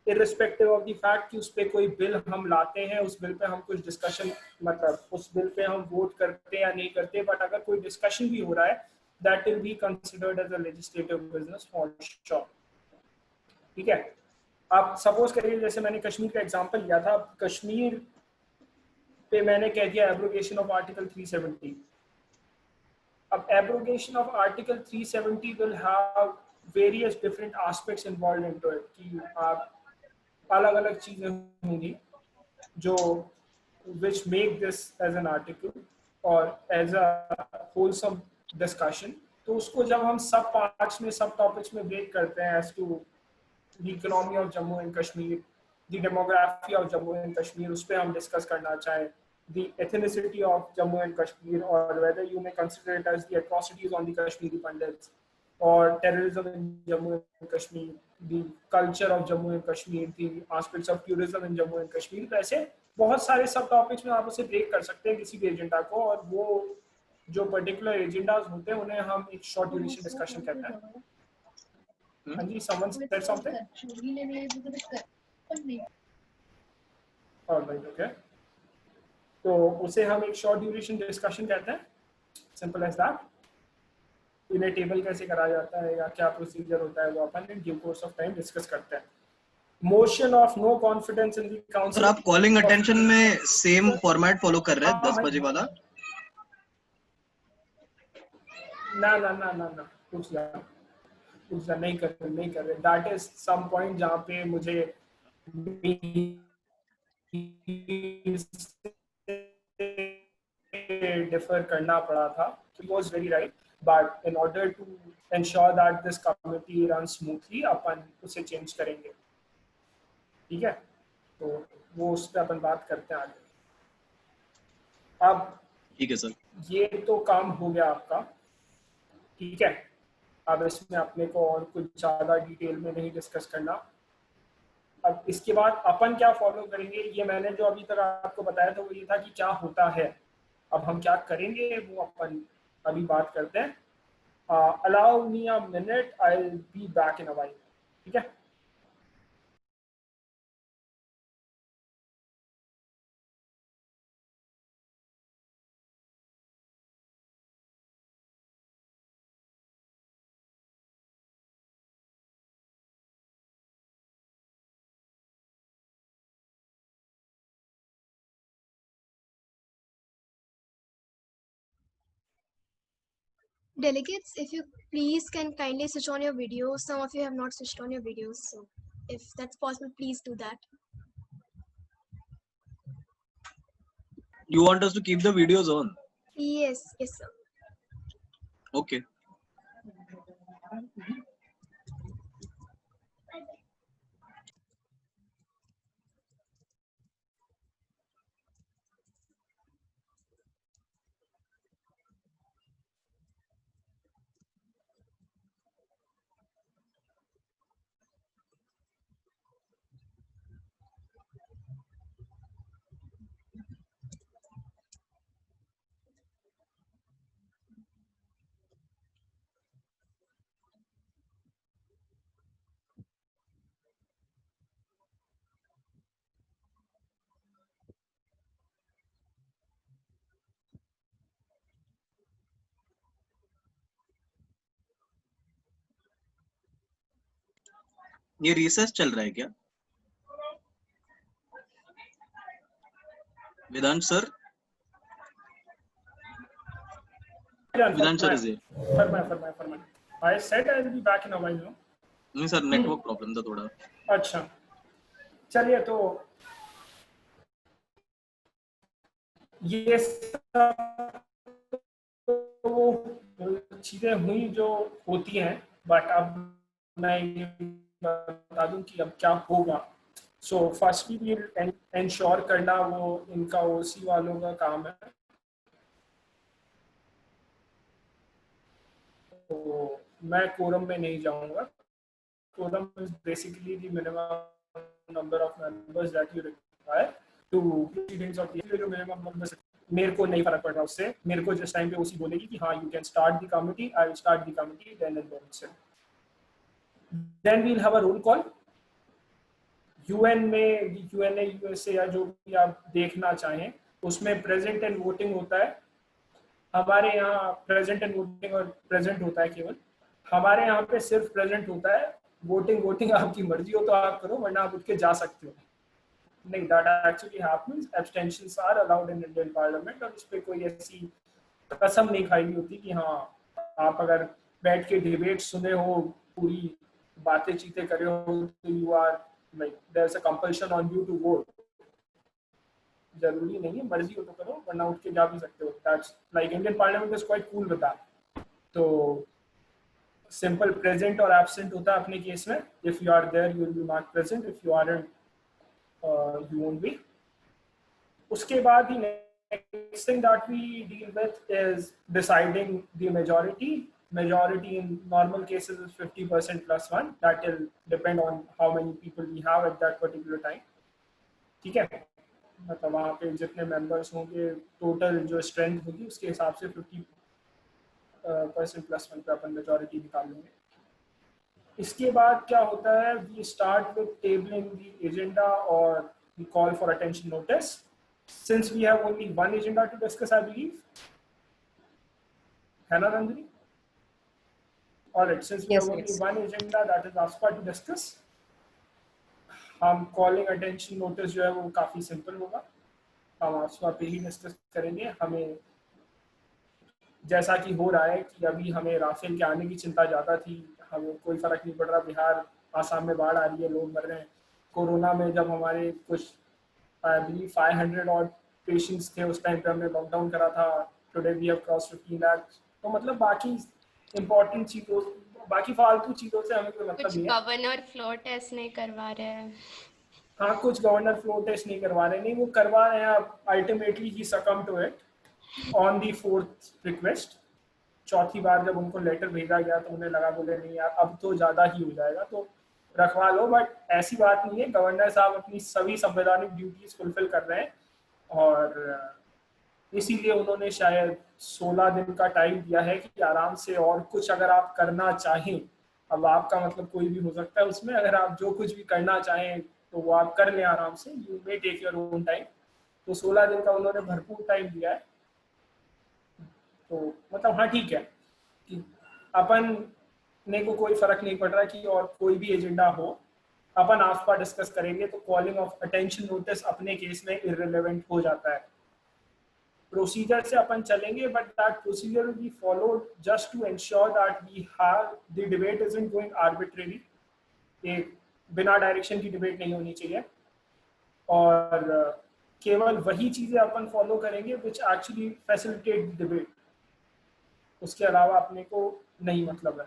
इररिस्पेक्टिव ऑफ द फैक्ट कि उस पे कोई बिल हम लाते हैं, उस बिल पे हम कुछ डिस्कशन, मतलब उस बिल पे हम वोट करते हैं या नहीं करते, बट अगर कोई डिस्कशन भी हो रहा है, that will be considered as a legislative business for sure. ठीक है. अब सपोज करिए जैसे मैंने कश्मीर का एग्जांपल लिया था. कश्मीर पे मैंने कह दिया एब्रोगेशन ऑफ आर्टिकल 370. अब abrogation of article 370 will have various different aspects involved into it, कि आप अलग अलग चीजें होंगी जो which make this as an article or as a wholesome discussion. तो उसको जब हम सब पार्ट्स में, सब टॉपिक्स में ब्रेक करते हैं as to the economy of Jammu and Kashmir, the demography of Jammu and Kashmir, उस पर हम डिस्कस करना चाहें, the ethnicity of Jammu and Kashmir, or whether you may consider it as the atrocities on the Kashmiri Pandits, or terrorism in Jammu and Kashmir, the culture of Jammu and Kashmir, the aspects of tourism in Jammu and Kashmir. तो ऐसे बहुत सारे सब topics में आप उसे break कर सकते हैं किसी भी एजेंडा को, और वो जो पर्टिकुलर एजेंडाज होते हैं उन्हें हम एक शॉर्ट ड्यूरेशन डिस्कशन कहते हैं. हाँ जी, someone said something? Alright, okay. तो उसे हम एक शॉर्ट ड्यूरेशन डिस्कशन कहते हैं. Simple as that. इन्हें टेबल कैसे करा जाता है या क्या प्रोसीजर होता है, वो अपन in due course of time discuss करते हैं. Motion of no confidence in the council. Sir आप कॉलिंग अटेंशन में सेम फॉर्मेट फॉलो कर रहे हैं 10 बजे वाला? ना ना ना ना ना, कुछ नहीं कर रहे. दैट इज सम पॉइंट जहाँ पे मुझे डिफर करना पड़ा था. He was very right, but in order to ensure that this committee runs smoothly, अपन उसे चेंज करेंगे. ठीक है, तो वो उस पर अपन बात करते हैं आगे. अब ठीक है सर. ये तो काम हो गया आपका. ठीक है, अब इसमें अपने को और कुछ ज्यादा डिटेल में नहीं डिस्कस करना. अब इसके बाद अपन क्या फॉलो करेंगे, ये मैंने जो अभी तक आपको बताया था वो ये था कि क्या होता है. अब हम क्या करेंगे वो अपन अभी बात करते हैं. Allow me a minute, I will be back in a while. ठीक है. Delegates, if you please can kindly switch on your videos. Some of you have not switched on your videos, so if that's possible, please do that. You want us to keep the videos on? Yes, yes, sir. Okay. ये research चल रहा है क्या वेदांत sir? Vedanta sir is फरमाए. I said I will be back in a while. No? नहीं sir, network problem था थोड़ा. अच्छा, चलिए तो ये सब तो चीजें हुई जो होती हैं, बट अब मैं ये बता दूं कि अब क्या होगा. सो फर्स्टली विल इंश्योर करना वो इनका ओसी वालों का काम है. तो मैं कोरम में नहीं जाऊंगा. Quorum is basically the minimum number of members that you require to proceedings of the minimum number. मेरे को नहीं फर्क पड़ रहा उससे. मेरे को जिस टाइम पे उसी बोलेगी कि हाँ you can start the committee, I will start the committee, then we'll have a roll call. UN में यूएनए यूएसए या जो भी आप देखना चाहें उसमें प्रेजेंट एंड वोटिंग होता है. हमारे यहाँ प्रेजेंट एंड वोटिंग और प्रेजेंट होता है केवल. हमारे यहाँ पे सिर्फ प्रेजेंट होता है. वोटिंग आपकी मर्जी हो तो आप करो, वरना आप उठ के जा सकते हो. नहीं, that actually happens. Abstentions are allowed in Indian Parliament और इस पे कोई ऐसी कसम नहीं खाई होती कि हाँ आप अगर बैठ के डिबेट सुने हो, पूरी बातें चीतें करे हो तो you are like there's a compulsion on you to vote. जरूरी नहीं है, मर्जी हो तो करो, वरना उठ के जा भी सकते हो. That's like Indian Parliament is quite cool with that. तो सिंपल प्रेजेंट और एब्सेंट होता है अपने केस में. If you are there you will be marked present. If you aren't you won't be. उसके बाद the next thing that we deal with is deciding the majority. Majority in normal cases is 50% plus 1. That will depend on how many people we have at that particular time. ठीक है, मतलब वहाँ पे जितने members होंगे, total जो strength होगी उसके हिसाब से 50% plus 1 पे अपन majority निकाल लेंगे. इसके बाद क्या होता है, we start with tabling the agenda or we call for attention notice. Since we have only one agenda to discuss, I believe. है ना Ranjani? Alright, since we have only one agenda, that is AFSPA to discuss. हम calling attention notice जो है वो काफी simple होगा. हम AFSPA पे ही discuss करेंगे. हमें जैसा कि हो रहा है कि अभी हमें राफेल के आने की चिंता ज़्यादा थी, हमें कोई फर्क नहीं पड़ रहा. बिहार आसाम में बाढ़ आ रही है, लोग मर रहे हैं. कोरोना में जब हमारे कुछ 500 और पेशेंट्स थे उस टाइम पे हमने लॉकडाउन करा था. Today we have cross 15 lakh. तो मतलब बाकी इंपॉर्टेंट चीज़ों, बाकी फालतू चीज़ों से हमें कोई मतलब नहीं है. गवर्नर फ्लो टेस्ट नहीं करवा रहे हैं. हाँ, कुछ गवर्नर फ्लो टेस्ट नहीं करवा रहे. नहीं, वो करवा रहे हैं. Ultimately he succumb to it on the 4th request. चौथी बार जब उनको लेटर भेजा गया तो उन्हें लगा, बोले नहीं यार अब तो ज़्यादा ही हो जाएगा तो रखवा लो. बट ऐसी बात नहीं है. गवर्नर साहब अपनी सभी संवैधानिक ड्यूटीज फुलफिल कर रहे हैं और इसीलिए उन्होंने शायद 16 दिन का टाइम दिया है कि आराम से और कुछ अगर आप करना चाहें, अब आपका मतलब कोई भी हो सकता है उसमें, अगर आप जो कुछ भी करना चाहें तो वो आप कर लें आराम से. You may take your own time. तो 16 दिन का उन्होंने भरपूर टाइम दिया है. तो मतलब हाँ ठीक है कि अपन ने को कोई फर्क नहीं पड़ रहा कि और कोई भी एजेंडा हो, अपन AFSPA डिस्कस करेंगे तो कॉलिंग ऑफ अटेंशन नोटिस अपने केस में इररिलेवेंट हो जाता है. प्रोसीजर से अपन चलेंगे, but that procedure will be followed just to ensure that we have the debate isn't going arbitrary. एक बिना डायरेक्शन की डिबेट नहीं होनी चाहिए, और केवल वही चीजें अपन फॉलो करेंगे विच एक्चुअली फैसिलिटेट डिबेट। उसके अलावा अपने को नहीं मतलब है।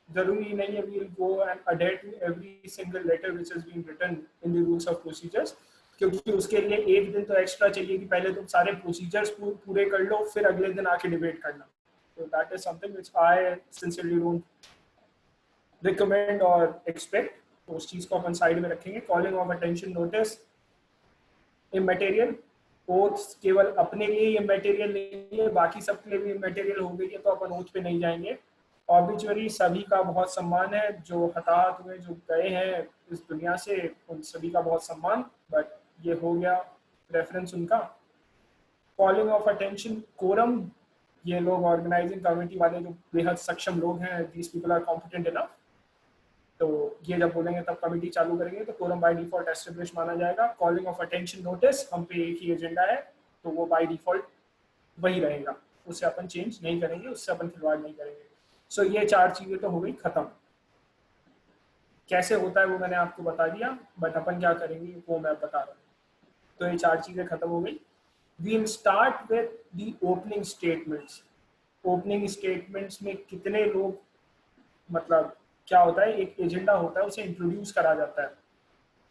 जरूरी नहीं है we'll go and adhere to every single letter which has been written in the rules of procedures, क्योंकि उसके लिए एक दिन तो एक्स्ट्रा चाहिए कि पहले तुम सारे प्रोसीजर्स पूरे कर लो, फिर अगले दिन आके डिबेट करना। तो that is something which I sincerely don't recommend और एक्सपेक्ट। तो उस चीज को अपन साइड में रखेंगे। Calling of attention notice इमैटेरियल, oath केवल अपने लिए ही इमैटेरियल नहीं है, बाकी सबके लिए भी इमैटेरियल हो गई है, तो अपन ओथ पे नहीं जाएंगे। ऑब्विचुअली सभी का बहुत सम्मान है, जो हताहत हुए, जो गए हैं इस दुनिया से, उन सभी का बहुत सम्मान, बट ये हो गया रेफरेंस उनका। कॉलिंग ऑफ अटेंशन कोरम, ये लोग ऑर्गेनाइजिंग कमेटी वाले जो बेहद सक्षम लोग हैं, these people are competent enough, तो ये जब बोलेंगे तब कमेटी चालू करेंगे, तो कोरम बाय डिफॉल्ट एस्टेब्लिश माना जाएगा। कॉलिंग ऑफ अटेंशन नोटिस, हम पे एक ही एजेंडा है, तो वो बाय डिफॉल्ट वही रहेगा, उससे अपन चेंज नहीं करेंगे, उससे अपन खिलवाड़ नहीं करेंगे। सो ये चार चीजें तो हो गई खत्म। कैसे होता है वो मैंने आपको बता दिया, बट अपन क्या करेंगे वो मैं बता रहा हूँ। तो ये चार चीजें खत्म हो गई। We'll start with the opening statements. Opening statements में कितने लोग, मतलब क्या होता है, एक एजेंडा होता है, उसे इंट्रोड्यूस करा जाता है।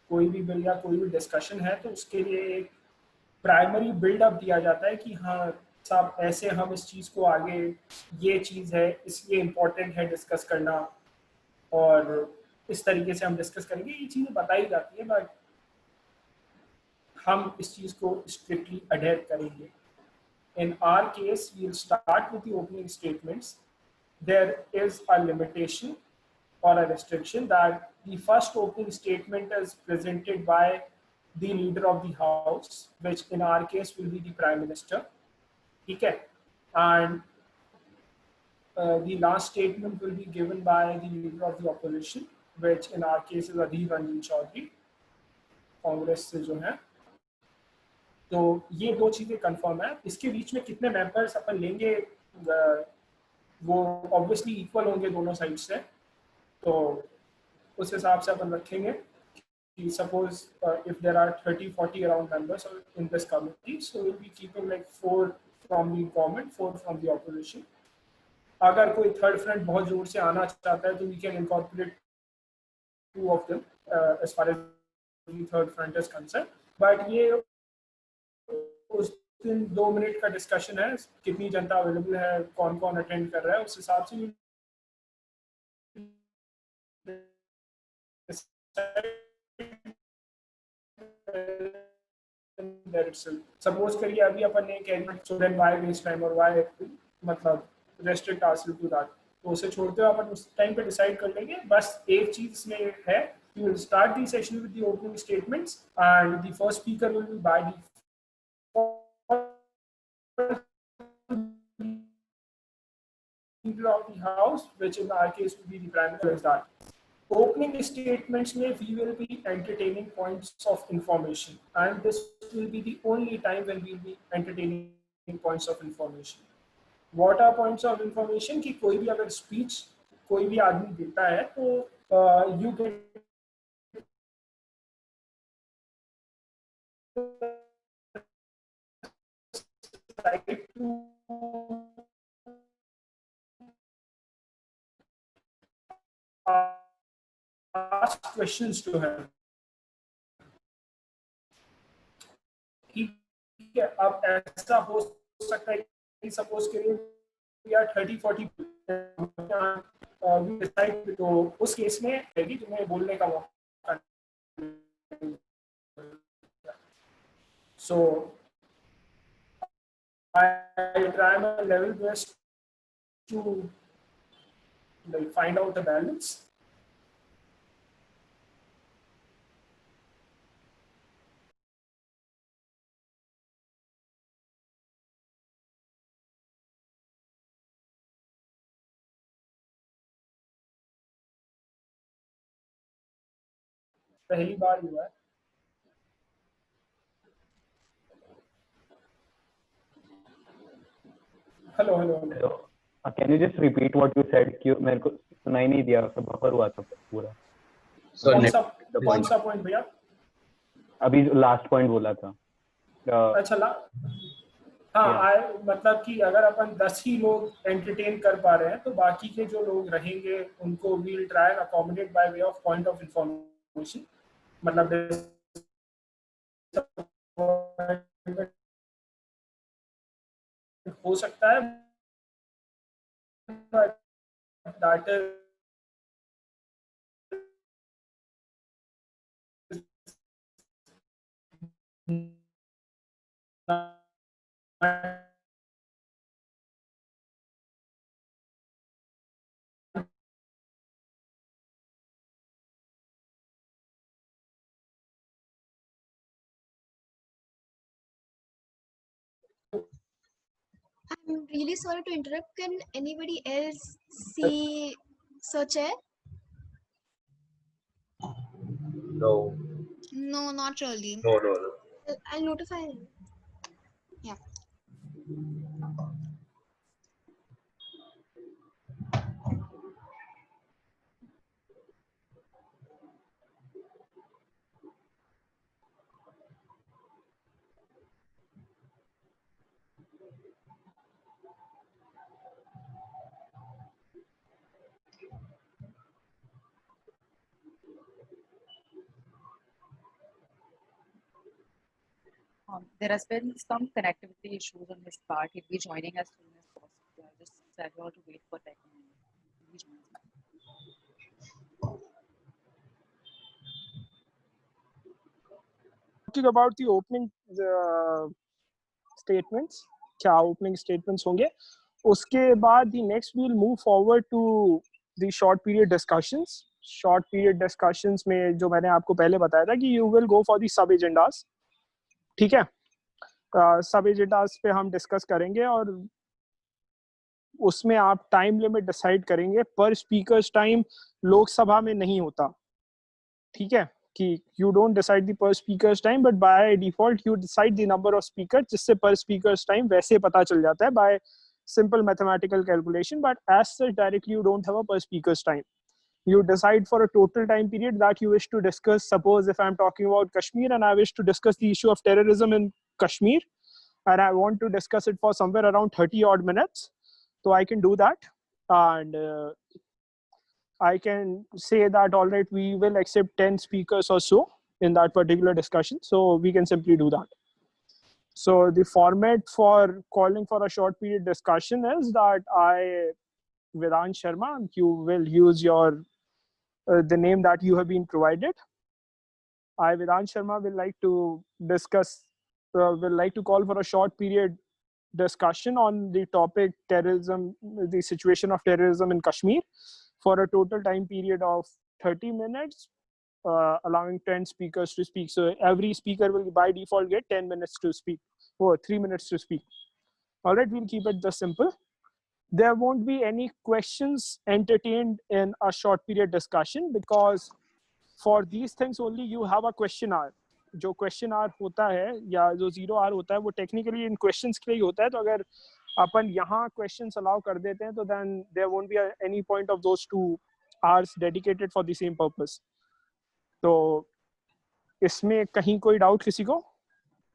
कोई भी बिल या कोई भी डिस्कशन है तो उसके लिए एक प्राइमरी बिल्डअप दिया जाता है कि हाँ साहब ऐसे हम इस चीज़ को आगे, ये चीज़ है इसलिए इम्पोर्टेंट है डिस्कस करना, और इस तरीके से हम डिस्कस करेंगे, ये चीज़ें बताई जाती है, बट हम इस चीज़ को स्ट्रिक्टली अडेयर करेंगे। In our case, we'll start with the opening statements. There is a limitation or a restriction that the first opening statement is presented by the leader of the house, which in our case will be the prime minister. Okay, and the last statement will be given by the leader of the opposition, which in our case is Adhir Ranjan Chaudhary, Congress से जो है। तो ये दो चीजें confirm है। इसके बीच में कितने मेंबर्स अपन लेंगे वो ऑब्वियसली इक्वल होंगे दोनों साइड से, तो उस हिसाब से अपन रखेंगे कि suppose if there are 30-40 around members in this committee, so will be keeping like 4 from the government, 4 from the opposition. अगर कोई थर्ड फ्रंट बहुत जोर से आना चाहता है तो we can incorporate 2 of them as far as the third front is concern. But ये उस दिन 2 मिनट का डिस्कशन है, कितनी जनता अवेलेबल है, कौन कौन अटेंड कर रहा है, उस हिसाब से सपोज करिए अभी अपन ने स्टूडेंट वाई वेस्ट टाइम और वाई मतलब रेस्ट्रिक्ट आंसर टू दैट, तो उसे छोड़ते हुए अपन उस टाइम पे डिसाइड कर लेंगे। बस एक चीज इसमें है, you will start the session with the opening statements and the first speaker will be by leader of the house, which in our case will be the prime minister. Opening statements may we will be entertaining points of information, and this will be the only time when we will be entertaining points of information. What are points of information? कि कोई भी अगर speech कोई भी आदमी देता है तो you can right to ask questions to him. ठीक है, अब ऐसा हो सकता है कि सपोज करिए या 30-40 तो उस केस में रहेगी तुम्हें बोलने का मौका। So I try my level best to like find out the balance. पहली बार हुआ है। Hello hello hello, can you just repeat what you said? क्यों मेरे को सुनाई नहीं दिया, सब बफर हुआ था पूरा। So कौन net- सा the कौन point. सा पॉइंट भैया? अभी लास्ट पॉइंट बोला था। अच्छा हाँ, मतलब कि अगर अपन 10 ही लोग एंटरटेन कर पा रहे हैं तो बाकी के जो लोग रहेंगे उनको we'll try accommodate by way of point of information, मतलब हो सकता है that I'm really sorry to interrupt. Can anybody else see search air? No, No, not really. no. I'll notify him. Yeah. There has been some connectivity issues on his part. He'll be joining as soon as possible. I just said you all to wait for 10 minutes. He joins back. Talking about the opening statements, क्या opening statements होंगे, उसके बाद the next we'll move forward to the short period discussions. Short period discussions में जो मैंने आपको पहले बताया था कि you will go for the sub agendas, ठीक है? सब एजेंडास पे हम डिस्कस करेंगे और उसमें आप टाइम लिमिट डिसाइड करेंगे। पर स्पीकर्स टाइम लोकसभा में नहीं होता, ठीक है? कि यू डोंट डिसाइड द पर speakers time, but by default you decide the number of speaker, जिससे पर स्पीकर्स टाइम वैसे पता चल जाता है bye simple mathematical calculation, but as such directly you don't have a per speaker's time. You decide for a total time period that you wish to discuss. Suppose if I'm talking about Kashmir and I wish to discuss the issue of terrorism in Kashmir, and I want to discuss it for somewhere around 30 odd minutes, so I can do that, and I can say that all right, we will accept 10 speakers or so in that particular discussion, so we can simply do that. So the format for calling for a short period discussion is that Vedant Sharma, you will use your the name that you have been provided. Vedant Sharma will like to discuss, will like to call for a short period discussion on the topic terrorism, the situation of terrorism in Kashmir, for a total time period of 30 minutes, allowing 10 speakers to speak. So every speaker will by default get 10 minutes to speak, or 3 minutes to speak. All right, we'll keep it just simple. There won't be any questions entertained in a short period discussion, because for these things only you have a question hour. जो question our होता है या जो 0 our होता है वो technically इन questions के लिए होता है, तो अगर अपन यहाँ क्वेश्चंस अलाउ कर देते हैं तो then there won't be any point of those 2 hours dedicated for the same purpose. तो इसमें कहीं कोई डाउट किसी को?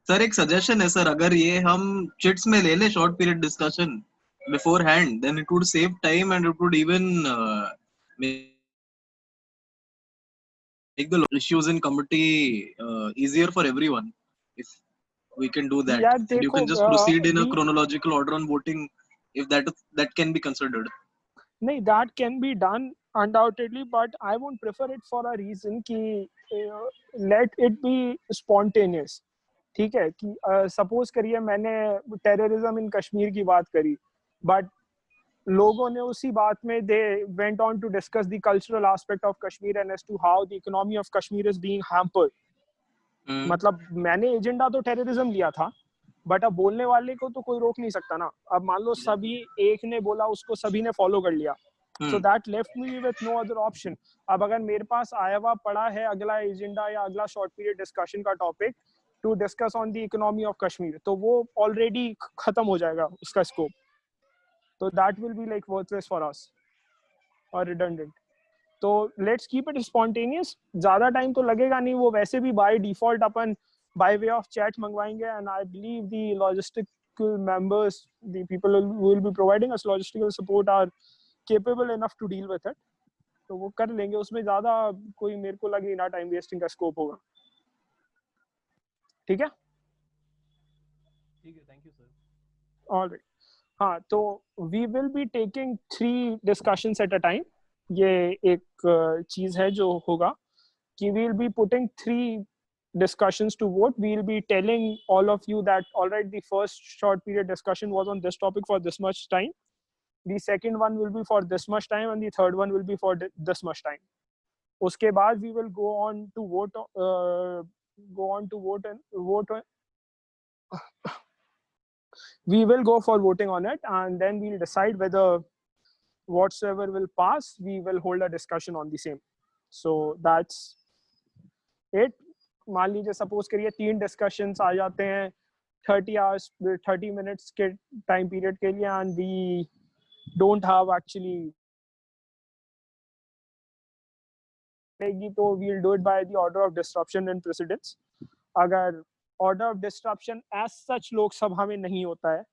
सर एक सजेशन है सर, अगर ये हम चिट्स में ले ले short period discussion beforehand, then it would save time and it would even make the issues in committee easier for everyone if we can do that. यार And you देखो, can just proceed in a chronological order on voting if that can be considered. नहीं, that can be done undoubtedly, but I won't prefer it for a reason कि let it be spontaneous, ठीक है? कि suppose करिए मैंने terrorism in Kashmir की बात करी, बट लोगों ने उसी बात में दे went on to discuss the cultural aspect of Kashmir and as to how the economy of Kashmir is being hampered. मतलब मैंने एजेंडा तो टेररिज्म लिया था, बट अब बोलने वाले को तो कोई रोक नहीं सकता ना। अब मान लो सभी एक ने बोला, उसको सभी ने फॉलो कर लिया, so that left me with no other option. अब अगर मेरे पास आया हुआ पड़ा है अगला एजेंडा या अगला शॉर्ट पीरियड डिस्कशन का topic to discuss on the economy of Kashmir, तो वो ऑलरेडी खत्म हो जाएगा उसका स्कोप। तो that will be like worthless for us or redundant. तो let's keep it spontaneous. ज़्यादा टाइम तो लगेगा नहीं, वो वैसे भी by default upon by way of chat मंगवाएंगे, and I believe the logistical members, the people who will be providing us logistical support are capable enough to deal with it. तो वो कर लेंगे, उसमें ज़्यादा कोई मेरे को लगे ना टाइम वेस्टिंग का स्कोप होगा. ठीक है? ठीक है, thank you sir. All right. हाँ, तो we will be taking 3 discussions at a time. ये एक चीज है जो होगा कि we will be putting 3 discussions to vote. We will be telling all of you that all right, the first short period discussion was on this topic for this much time. The second one will be for this much time, and the third one will be for this much time. उसके बाद we will go on to vote. We will go for voting on it, and then we'll decide whether whatsoever will pass, we will hold a discussion on the same. So that's it. मान लीजिए suppose करिए 3 discussions आ जाते हैं 30 minutes के time period के लिए, and we don't have actually तो we'll do it by the order of disruption and precedence. अगर order of disruption as such Lok Sabha में नहीं होता है,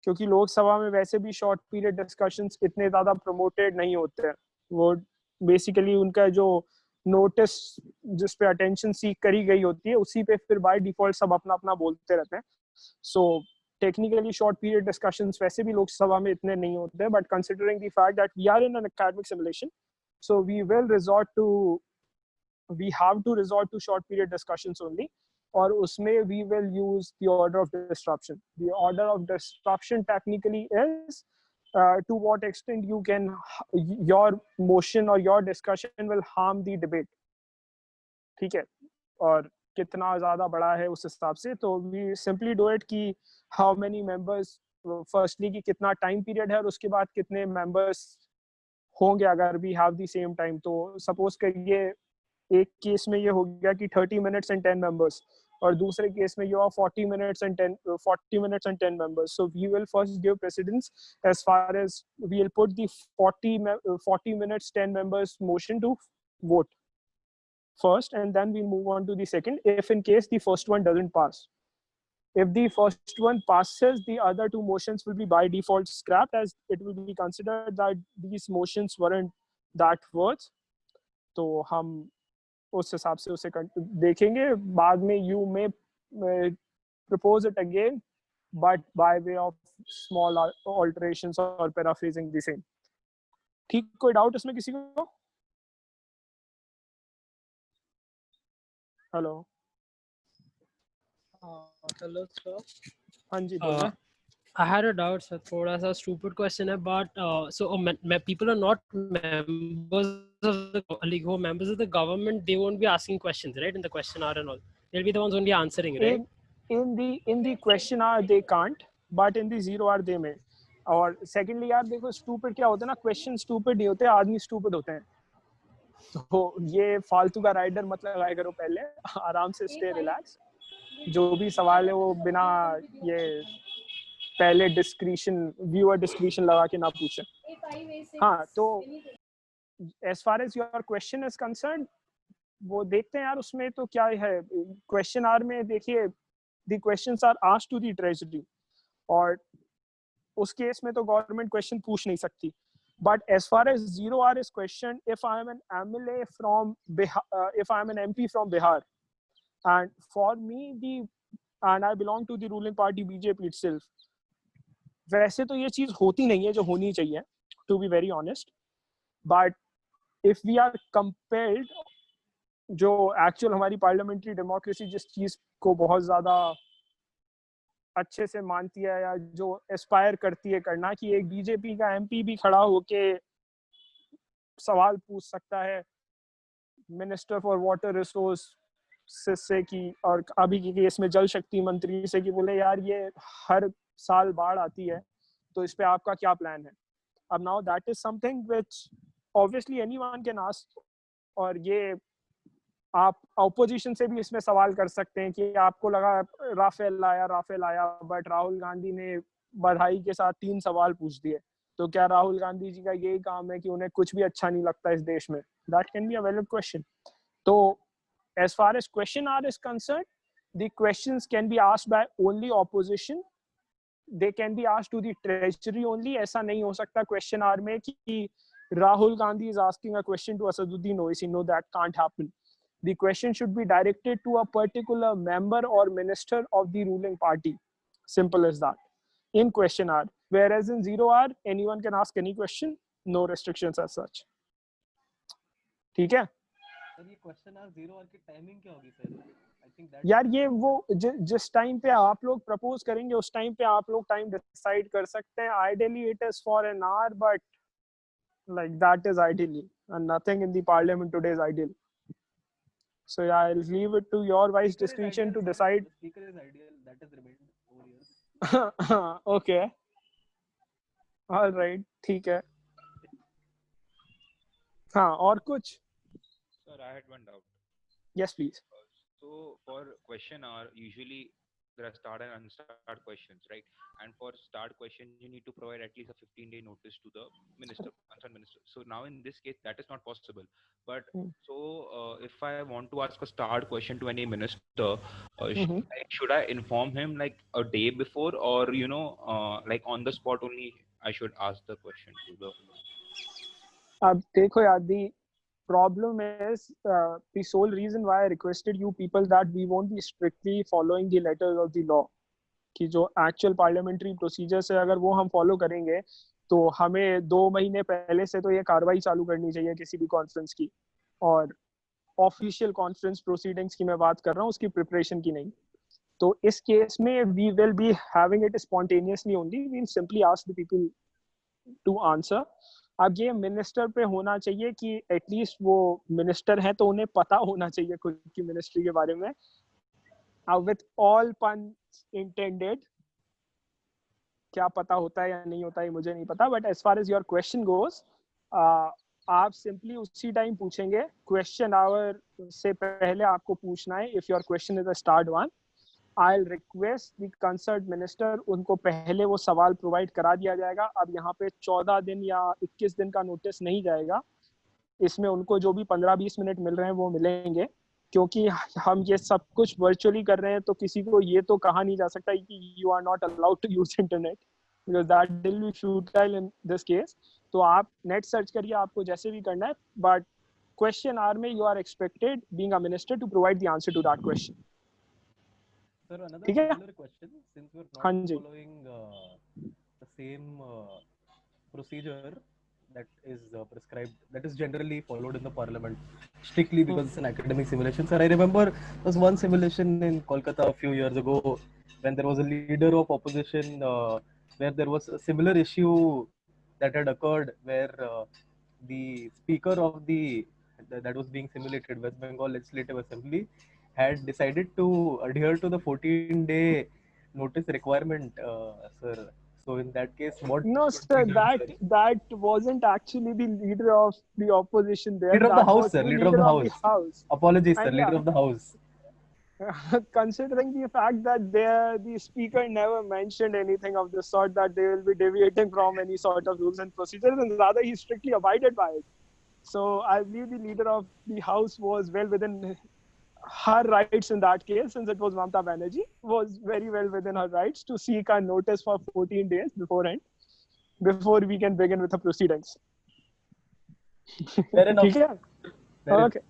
क्योंकि लोकसभा में वैसे भी शॉर्ट पीरियड डिस्कशंस इतने ज़्यादा प्रमोटेड नहीं होते हैं. वो बेसिकली उनका जो नोटिस जिस पे अटेंशन सीख करी गई होती है उसी पे फिर बाय डिफॉल्ट सब अपना अपना बोलते रहते हैं. So technically short period discussions वैसे भी लोकसभा में इतने नहीं होते हैं, but considering the fact that we are in an academic simulation, so we have to resort to short period discussions only. और उसमें we will use the order of disruption. The order of disruption technically is to what extent your motion or your discussion will harm the debate. ठीक है, और कितना ज़्यादा बड़ा है उस हिसाब से. तो we simply do it कि how many members, firstly कि कितना time period है, और उसके बाद कितने members होंगे अगर we have the same time. तो suppose करिए एक केस में ये हो गया कि 30 minutes and 10 members, और दूसरे केस में you have 40 minutes and 10 members. So we will first give precedence as far as we will put the 40 minutes 10 members motion to vote first, and then we move on to the second if in case the first one doesn't pass. If the first one passes, the other 2 motions will be by default scrapped, as it will be considered that these motions weren't that worth. तो हम उस हिसाब से उसे देखेंगे. बाद में you may propose it again, but by way of small alterations or paraphrasing the same. ठीक, कोई डाउट इसमें किसी को? हेलो. Hello sir. हाँ जी बोलिए. I had a doubt, sir. थोड़ा सा stupid question है, but so people are not members of the like who members of the government. They won't be asking questions, right? In the question hour and all, they'll be the ones only answering, right? In the question hour they can't, but in the 0 hour they may. और secondly यार देखो stupid क्या होता है ना, question stupid नहीं होते, आदमी stupid होते हैं. तो ये फालतू का राइडर मत लगाया करो, पहले आराम से stay relax. जो भी सवाल है वो बिना ये पहले व्यूअर डिस्क्रिशन लगा के ना पूछे. हाँ, तो as far as your question is concerned, वो देखते हैं यार उसमें तो क्या है. क्वेश्चन आवर में देखिए the questions are asked to the treasury, और उस केस में तो गवर्नमेंट क्वेश्चन पूछ नहीं सकती. But as far as 0 hour is questioned, if I am an MLA from Bihar, if I am an MP from Bihar, and for me and I belong to the ruling party BJP itself, वैसे तो ये चीज होती नहीं है जो होनी चाहिए, to be very honest. But if we are compelled, जो actual हमारी parliamentary democracy जिस चीज को बहुत ज्यादा अच्छे से मानती है या जो एस्पायर करती है करना, कि एक बीजेपी का एमपी भी खड़ा होके सवाल पूछ सकता है मिनिस्टर फॉर वाटर रिसोर्स से कि, और अभी के केस में जल शक्ति मंत्री से, कि बोले यार ये हर साल बाढ़ आती है तो इस पे आपका क्या प्लान है. अब now that is something which obviously anyone can ask, और ये आप ऑपोजिशन से भी इसमें सवाल कर सकते हैं कि आपको लगा राफेल आया, बट राहुल गांधी ने बधाई के साथ 3 सवाल पूछ दिए. तो क्या राहुल गांधी जी का यही काम है कि उन्हें कुछ भी अच्छा नहीं लगता इस देश में? That can be a valid question. तो as far as question hour is concerned, the questions can be asked by only opposition. They can be asked to the treasury only. ऐसा नहीं हो सकता question hour में कि Rahul Gandhi is asking a question to Asaduddin Owaisi. No, that can't happen. The question should be directed to a particular member or minister of the ruling party. Simple as that. In question hour. Whereas in zero hour, anyone can ask any question. No restrictions as such. ठीक है? Sir ये question our 0 our की timing क्या होगी sir? I think that यार ये वो जिस टाइम पे आप लोग प्रपोज करेंगे उस टाइम पे आप लोग टाइम डिसाइड कर सकते हैं. Ideally it is for an hour, but like that is ideally, and nothing in the parliament today is ideal. So yeah, I'll leave it to your wise discretion to decide. The speaker is ideal, that has remained over years. Okay. All right, ठीक है. हाँ, और कुछ? Sir, I had one doubt. Yes, please. So for question hour, usually there are start and unstart questions, right? And for start question, you need to provide at least a 15-day notice to the minister, concerned minister. So now in this case, that is not possible. But so if I want to ask a start question to any minister, should I inform him like a day before, or like on the spot only I should ask the question to the? अब देखो यार, the problem is the sole reason why I requested you people that we won't be strictly following the letters of the law. कि जो actual parliamentary procedures है अगर वो हम follow करेंगे तो हमें 2 महीने पहले से तो ये कार्रवाई चालू करनी चाहिए किसी भी कॉन्फ्रेंस की, और ऑफिशियल कॉन्फ्रेंस प्रोसीडिंग्स की मैं बात कर रहा हूँ, उसकी प्रिपरेशन की नहीं. तो इस केस में we will be having it spontaneously only. We'll simply ask the people to answer. अब ये मिनिस्टर पे होना चाहिए कि एटलीस्ट वो मिनिस्टर है तो उन्हें पता होना चाहिए खुद की मिनिस्ट्री के बारे में. विथ ऑल पन इंटेंडेड, क्या पता होता है या नहीं होता है मुझे नहीं पता, but as far as your question goes, आप सिंपली उसी टाइम पूछेंगे. क्वेश्चन आवर से पहले आपको पूछना है. If your question is a starred one, I'll request the concerned minister, उनको पहले वो सवाल प्रोवाइड करा दिया जाएगा. अब यहाँ पे 14 दिन या 21 दिन का नोटिस नहीं जाएगा. इसमें उनको जो भी 15-20 मिनट मिल रहे हैं वो मिलेंगे, क्योंकि हम ये सब कुछ वर्चुअली कर रहे हैं. तो किसी को ये तो कहा नहीं जा सकता कि you are not allowed to use internet, because that will be futile in this case. तो आप नेट सर्च करिए, आपको जैसे भी करना है, बट क्वेश्चन आवर में you are expected, being a minister, to provide the answer to that question. Sir, another ठीक है? similar question, since we're not following the same procedure that is prescribed, that is generally followed in the parliament strictly because it's an academic simulation. Sir, I remember there was one simulation in Kolkata a few years ago when there was a leader of opposition where there was a similar issue that had occurred where the speaker of that was being simulated, West Bengal Legislative Assembly, had decided to adhere to the 14-day notice requirement, sir. So in that case, what? No, sir, that wasn't actually the leader of the opposition there. Leader of the That house, was sir. the Leader of the house. Apologies, sir. And Leader yeah, of the house. considering the fact that the speaker never mentioned anything of the sort, that they will be deviating from any sort of rules and procedures, and rather he strictly abided by it. So I believe the leader of the house was well within her rights in that case, since it was Mamata Banerjee, was very well within her rights to seek a notice for 14 days beforehand, before we can begin with the proceedings. Fair enough. Okay.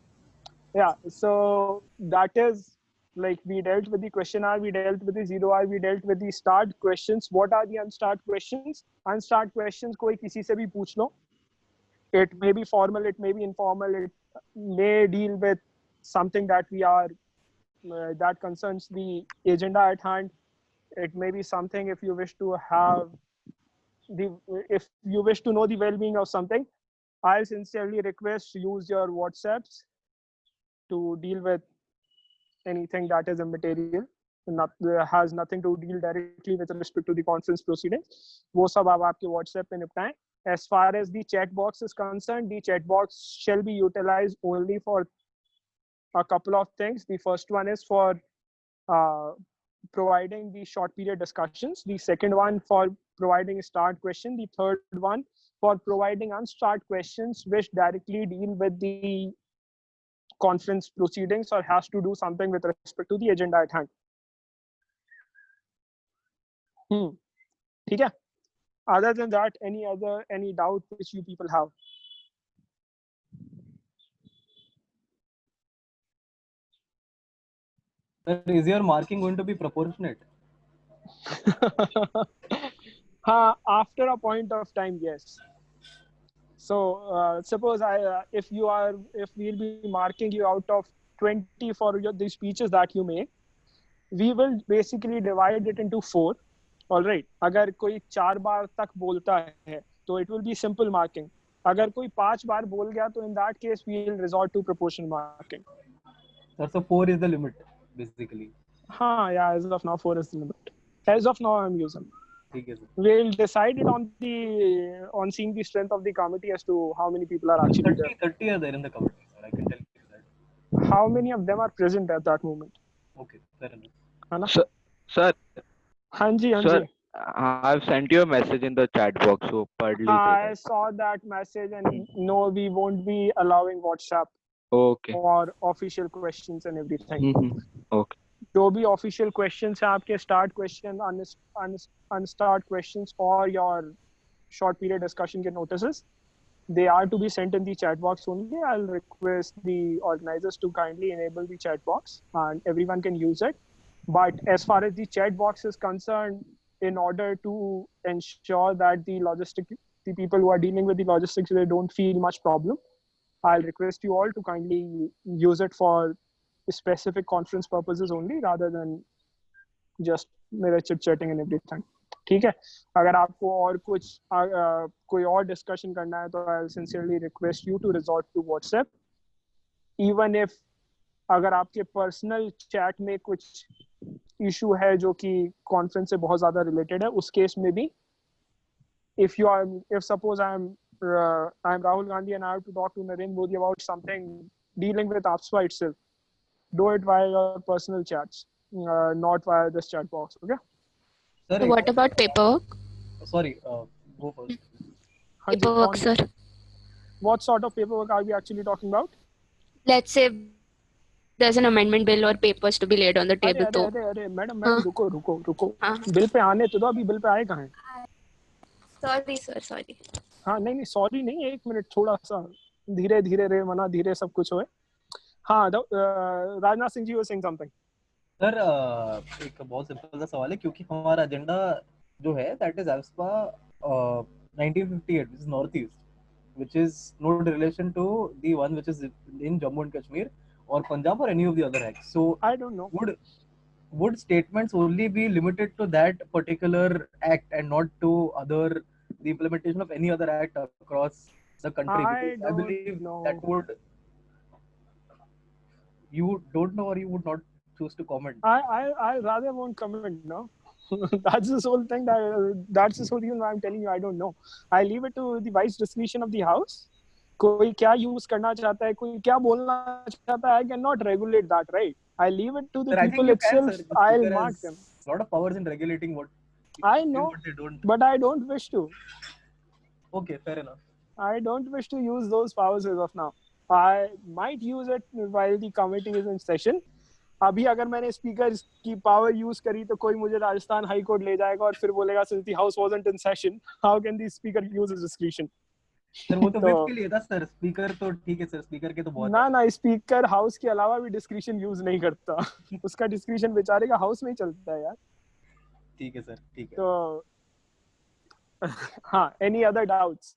Yeah, so that is, like, we dealt with the question hour, we dealt with the zero hour, we dealt with the start questions. What are the unstart questions? Unstart questions कोई किसी से भी पूछ लो. It may be formal, it may be informal, it may deal with something that we are that concerns the agenda at hand. It may be something, if you wish to know the well-being of something, I sincerely request use your WhatsApps to deal with anything that is immaterial, has nothing to deal directly with respect to the conference proceedings. वो सब आप आपके WhatsApp पे निपटाएं. As far as the chat box is concerned, the chat box shall be utilized only for a couple of things. The first one is for providing the short period discussions. The second one for providing start question. The third one for providing unstart questions which directly deal with the conference proceedings or has to do something with respect to the agenda at hand. ठीक है? Other than that, any doubt which you people have? Sir, is your marking going to be proportionate? After a point of time, yes. So suppose if we'll be marking you out of 20 for the speeches that you make, we will basically divide it into 4. All right. अगर कोई 4 बार तक बोलता है, तो it will be simple marking. अगर कोई 5 बार बोल गया, तो in that case we will resort to proportional marking. So 4 is the limit, basically. Yeah. As of now, 4 is the limit. As of now, I'm using. We'll decide it on seeing the strength of the committee as to how many people are actually 30 are there in the committee, sir. I can tell you that. How many of them are present at that moment? Okay, fair enough. Sir. Sir, I've sent you a message in the chat box. So I saw that message, and no, we won't be allowing WhatsApp for official questions and everything. Okay. जो भी official questions हैं आपके start question, unstart questions or your short period discussion के notices, they are to be sent in the chat box only. I'll request the organizers to kindly enable the chat box and everyone can use it. But as far as the chat box is concerned, in order to ensure that the people who are dealing with the logistics, they don't feel much problem, I'll request you all to kindly use it for specific conference purposes only rather than just मेरा chit chatting and everything. ठीक है? अगर आपको और कोई और discussion करना है, तो I'll sincerely request you to resort to WhatsApp. Even if अगर आपके personal chat में कुछ issue है जो कि conference से बहुत ज़्यादा related है, उस case में भी if suppose I'm Rahul Gandhi and I have to talk to Narendra Modi about something dealing with AFSPA itself, do it via your personal chats, not via this chat box. Okay? Sir, so what about paperwork? Sorry, go first. Paperwork, sir. What sort of paperwork are we actually talking about? Let's say there's an amendment bill or papers to be laid on the table. अरे madam रुको bill pay आने तो दो, अभी bill pay आए कहाँ हैं? Sorry, sir. Sorry. हाँ नहीं सॉरी नहीं, 1 मिनट थोड़ा सा धीरे रे मना धीरे सब कुछ होए. हाँ, Rajnath Singh ji was saying something. Sir एक बहुत सिंपल सा सवाल है, क्योंकि हमारा एजेंडा जो है that is AFSPA 1958, which is Northeast, which is no relation to the one which is in Jammu and Kashmir or Punjab or any of the other acts. So I don't know. Would statements only be limited to that particular act and not to the implementation of any other act across the country? I believe that would. You don't know, or you would not choose to comment. I rather won't comment. No, that's this whole thing. That's this whole reason why I'm telling you I don't know. I leave it to the wise discretion of the house. कोई क्या use करना चाहता है, कोई क्या बोलना चाहता है, I cannot regulate that, right? I leave it to the people itself. I'll mark them. A lot of powers in regulating what I know, what they don't. But I don't wish to. Okay, fair enough. I don't wish to use those powers as of now. I might use it while the committee is in session. अभी अगर मैंने speaker की power use करी तो कोई मुझे Rajasthan high court ले जाएगा और फिर बोलेगा since the house wasn't in session, how can the speaker use his discretion? Sir वो तो whip के लिए था सर, स्पीकर तो ठीक है सर, स्पीकर के तो बहुत ना स्पीकर हाउस के अलावा भी डिस्क्रिशन यूज नहीं करता. उसका डिस्क्रिशन बेचारे का हाउस में ही चलता है यार. ठीक है सर, ठीक है. तो हाँ, एनी अदर डाउट्स?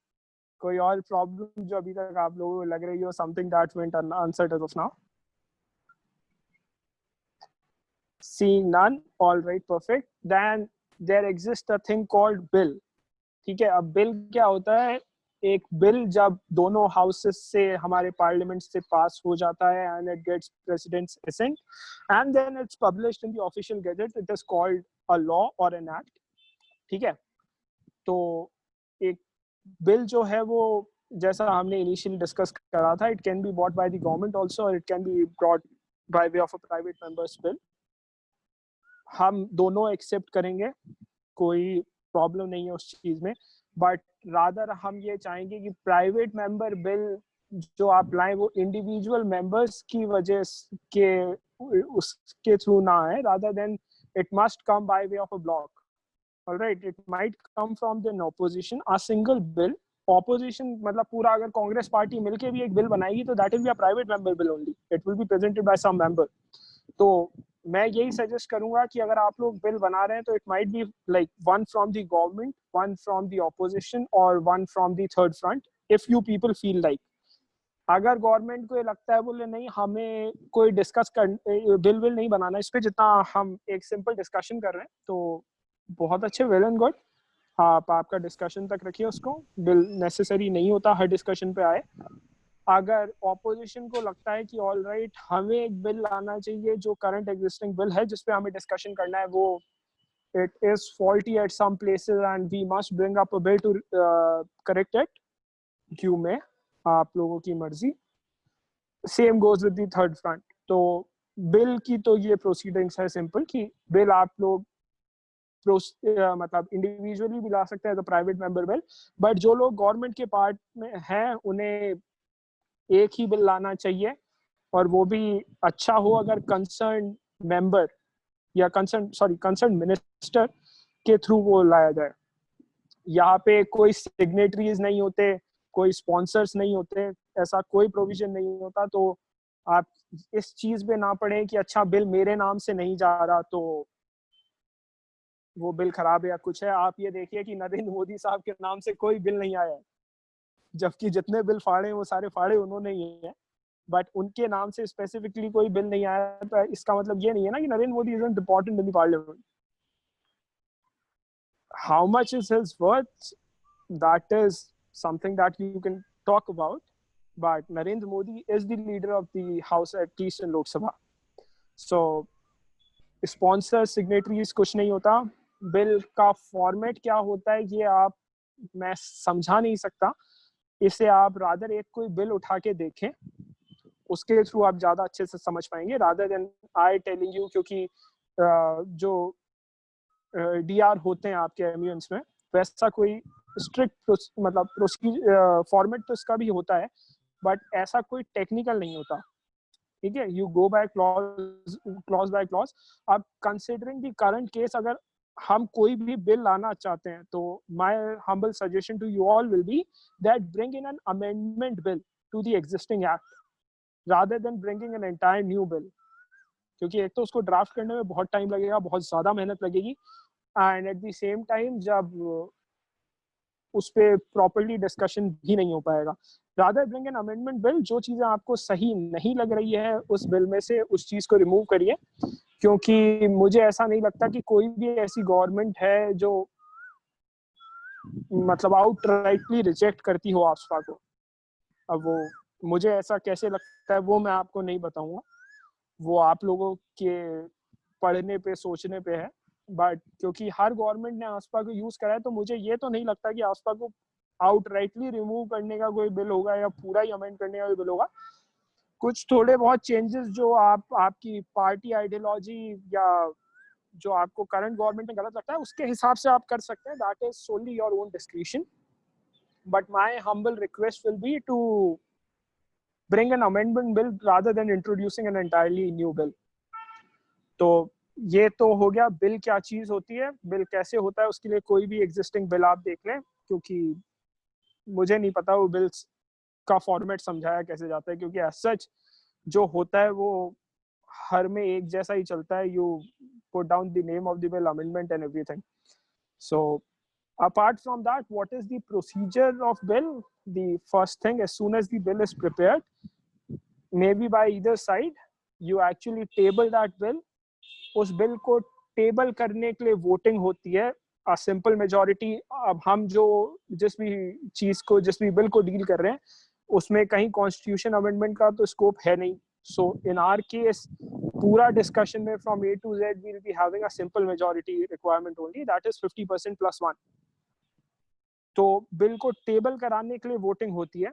कोई और प्रॉब्लम जो अभी तक आप लोगों को लग रही हो, something that went unanswered as of now? Seeing none, all right, perfect. Then there exists a thing called bill. ठीक है, अब बिल क्या होता है? एक बिल जब दोनों हाउसेस से हमारे पार्लियामेंट से पास हो जाता है and it gets president's assent and then it's published in the official gazette, it is called a law or an act. ठीक है, तो एक बिल जो है वो जैसा हमने इनिशियली डिस्कस करा था, it can be brought by the government also or it can be brought by way of a private member's bill. हम दोनों एक्सेप्ट करेंगे, कोई प्रॉब्लम नहीं है उस चीज में, बट रादर हम ये चाहेंगे कि प्राइवेट मेंबर बिल जो आप लाएं वो इंडिविजुअल मेंबर्स की वजह के उसके थ्रू ना आए, rather than it must come by way of a block. Alright, it might come from the opposition, a single bill. Opposition मतलब पूरा अगर कांग्रेस पार्टी मिलके भी एक बिल बनाएगी तो that will be a private member bill only, it will be presented by some member. तो मैं यही सजेस्ट करूंगा कि अगर आप लोग बिल बना रहे हैं तो it might be like one from the government, one from the opposition और one from the third front, if you people feel like. अगर गवर्नमेंट को ये लगता है बोले नहीं हमें कोई डिस्कस कर बिल नहीं बनाना इस पे, जितना हम एक सिंपल डिस्कशन कर रहे हैं, तो बहुत अच्छे, वेल एंड गुड. आप आपका डिस्कशन तक रखिए उसको, बिल नेसेसरी नहीं होता हर डिस्कशन पे आए. अगर ऑपोजिशन को लगता है कि ऑल राइट हमें एक बिल लाना चाहिए जो करंट एग्जिस्टिंग बिल है जिसपे हमें डिस्कशन करना है, वो it is faulty at some places and we must bring up a bill to correct it, क्यों में आप लोगों की मर्जी. Same goes with the third front. तो बिल की तो ये प्रोसीडिंग्स है सिंपल कि बिल आप लोग मतलब इंडिविजुअली भी ला सकते हैं तो प्राइवेट मेंबर बिल, बट जो लोग गवर्नमेंट के पार्ट में हैं उन्हें एक ही बिल लाना चाहिए, और वो भी अच्छा हो अगर कंसर्न मेंबर या कंसर्न मिनिस्टर के थ्रू वो लाया जाए. यहाँ पे कोई सिग्नेटरीज नहीं होते, कोई स्पॉन्सर्स नहीं होते, ऐसा कोई प्रोविजन नहीं होता. तो आप इस चीज पे ना पड़े कि अच्छा बिल मेरे नाम से नहीं जा रहा तो वो बिल खराब है या कुछ है. आप ये देखिए कि नरेंद्र मोदी साहब के नाम से कोई बिल नहीं आया है, जबकि जितने बिल फाड़े वो सारे फाड़े उन्होंने ही है, बट उनके नाम से स्पेसिफिकली कोई बिल नहीं आया. तो इसका मतलब ये नहीं है ना कि Narendra Modi is important in the parliament. How much is his worth, that is something that you can talk about, but Narendra Modi is the leader of the house at least in Lok Sabha. So sponsor signatories कुछ नहीं होता. Bill का format क्या होता है ये आप मैं समझा नहीं सकता. इसे आप रादर एक कोई बिल उठा के देखें, उसके थ्रू आप ज्यादा अच्छे से समझ पाएंगे rather than I telling you. क्योंकि जो डीआर होते हैं आपके एमयूएन्स में, वैसा कोई स्ट्रिक्ट मतलब प्रोसीजर फॉर्मेट तो इसका भी होता है, बट ऐसा कोई टेक्निकल नहीं होता. ठीक है, you go by clause by clause. अब कंसिडरिंग द करंट केस, अगर हम कोई भी बिल लाना चाहते हैं तो my humble suggestion to you all will be that bring in an amendment bill to the existing act rather than bringing an entire new bill. क्योंकि एक तो उसको ड्राफ्ट करने में बहुत टाइम लगेगा, बहुत ज्यादा मेहनत लगेगी, and at the same time जब उस पर प्रॉपरली डिस्कशन भी नहीं हो पाएगा. Rather bring an amendment bill. जो चीजें आपको सही नहीं लग रही है उस बिल में से उस चीज को रिमूव करिए, क्योंकि मुझे ऐसा नहीं लगता कि कोई भी ऐसी गवर्नमेंट है जो मतलब आउटराइटली रिजेक्ट करती हो आफ्सपा को. अब वो मुझे ऐसा कैसे लगता है वो मैं आपको नहीं बताऊंगा, वो आप लोगों के पढ़ने पे सोचने पे है. बट क्योंकि हर गवर्नमेंट ने आफ्सपा को यूज करा है, तो मुझे ये तो नहीं लगता कि आफ्सपा को आउटराइटली रिमूव करने का कोई बिल होगा या पूरा ही अमेंड करने का कोई बिल होगा. कुछ थोड़े बहुत चेंजेस जो आपकी पार्टी आइडियोलॉजी या जो आपको करंट गवर्नमेंट में गलत लगता है उसके हिसाब से आप कर सकते हैं. That is solely your own discretion. But my humble request will be to bring an amendment bill rather than introducing an entirely new bill. तो ये तो हो गया बिल क्या चीज होती है, बिल कैसे होता है. उसके लिए कोई भी एग्जिस्टिंग बिल आप देख लें, क्योंकि मुझे नहीं पता वो बिल्स का फॉर्मेट समझाया कैसे जाता है, क्योंकि एज सच जो होता है वो हर में एक जैसा ही चलता है. You put down the name of the bill, amendment and everything. So apart from that, what is the procedure of bill? The first thing, as soon as the bill is prepared, maybe by either side, you actually table that bill. उस bill को table करने के लिए voting होती है, a simple majority. अब हम जो जिस भी बिल को डील कर रहे हैं उसमें कहीं कॉन्स्टिट्यूशन अमेंडमेंट का तो स्कोप है नहीं. So in our case, पूरा डिस्कशन में from A to Z we'll be having a simple majority requirement only, that is 50% plus 1. तो बिल को टेबल कराने के लिए वोटिंग होती है,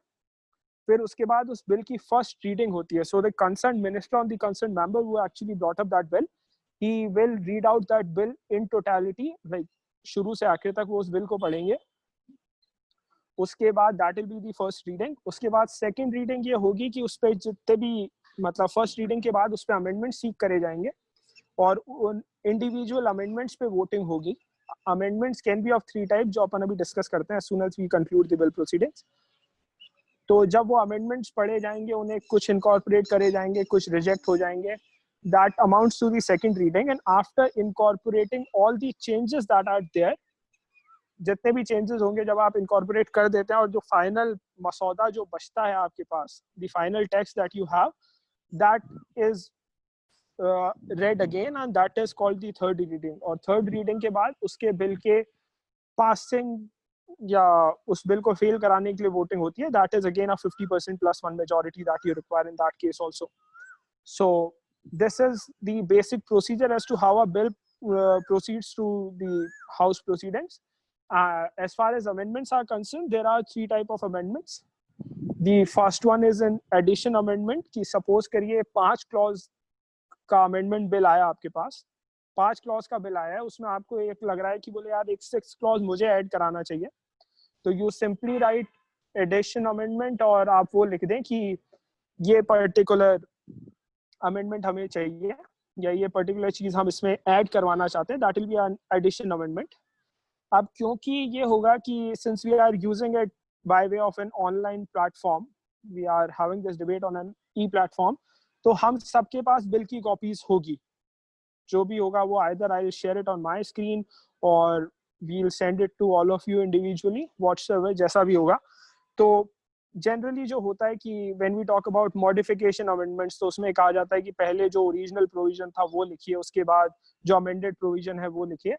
फिर उसके बाद उस बिल की फर्स्ट रीडिंग होती है. So the concern minister on the concern member who actually brought up that bill, he will read out that bill in totality, like शुरू से आखिर तक वो उस बिल को पढ़ेंगे। उसके बाद that will be the first reading. उसके बाद सेकंड रीडिंग ये होगी कि उस पर जितने भी मतलब फर्स्ट रीडिंग के बाद उस पर अमेंडमेंट सीक करे जाएंगे और उन इंडिविजुअल अमेंडमेंट्स पे वोटिंग होगी। Amendments can be of 3 type जो अपन अभी डिस्कस करते हैं as soon as we conclude the bill proceedings। तो जब वो अमेंडमेंट्स पढ़े जाएंगे उन्हें कुछ इनकॉर्पोरेट करे जाएंगे, कुछ रिजेक्ट हो जाएंगे। That amounts to the second reading, and after incorporating all the changes that are there, जितने भी चेंजेस होंगे जब आप इनकॉर्पोरेट कर देते हैं और जो फाइनल मसौदा जो बचता है आपके पास, the final text that you have, that is read again and that is called the third reading। और थर्ड रीडिंग के बाद उसके बिल के पासिंग या उस बिल को फेल कराने के लिए वोटिंग होती है। That is again a 50% plus 1 majority that you require in that case also। So this is the basic procedure as to how a bill proceeds through the House proceedings। As far as amendments are concerned, there are 3 type of amendments। The first one is an addition amendment कि suppose करिए 5 clause का amendment bill आया आपके पास, 5 clause का bill आया है, उसमें आपको एक लग रहा है कि बोले यार एक 6 क्लॉज मुझे ऐड कराना चाहिए, तो you simply write addition amendment और आप वो लिख दें कि ये पर्टिकुलर अमेंडमेंट हमें चाहिए या ये पर्टिकुलर चीज हम इसमें ऐड करवाना चाहते हैं, that will be an addition amendment. अब क्योंकि ये होगा कि since we are using it by way of an online platform, we are having this debate on an e platform, तो हम सबके पास बिल की कॉपीज होगी। जो भी होगा वो either I will share it on my screen और we will send it to all of you individually, whatsoever जैसा भी होगा। तो जनरली जो होता है कि when we talk about modification amendments, तो उसमें कहा जाता है कि पहले जो ओरिजिनल प्रोविजन था वो लिखिए, उसके बाद जो अमेंडेड प्रोविजन है वो लिखिए।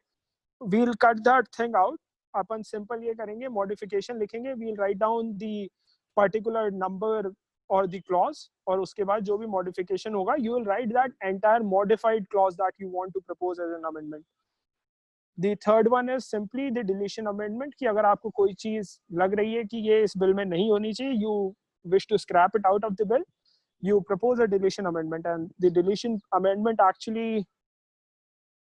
We will cut that thing out. अपन सिंपल ये करेंगे, मॉडिफिकेशन लिखेंगे, we will write down the particular number और the clause, और उसके बाद जो भी modification होगा you will write that entire modified clause that you want to propose as an amendment। The third one is simply the deletion amendment कि अगर आपको कोई चीज लग रही है कि ये इस बिल में नहीं होनी चाहिए, you wish to scrap it out of the bill, you propose a deletion amendment, and the deletion amendment actually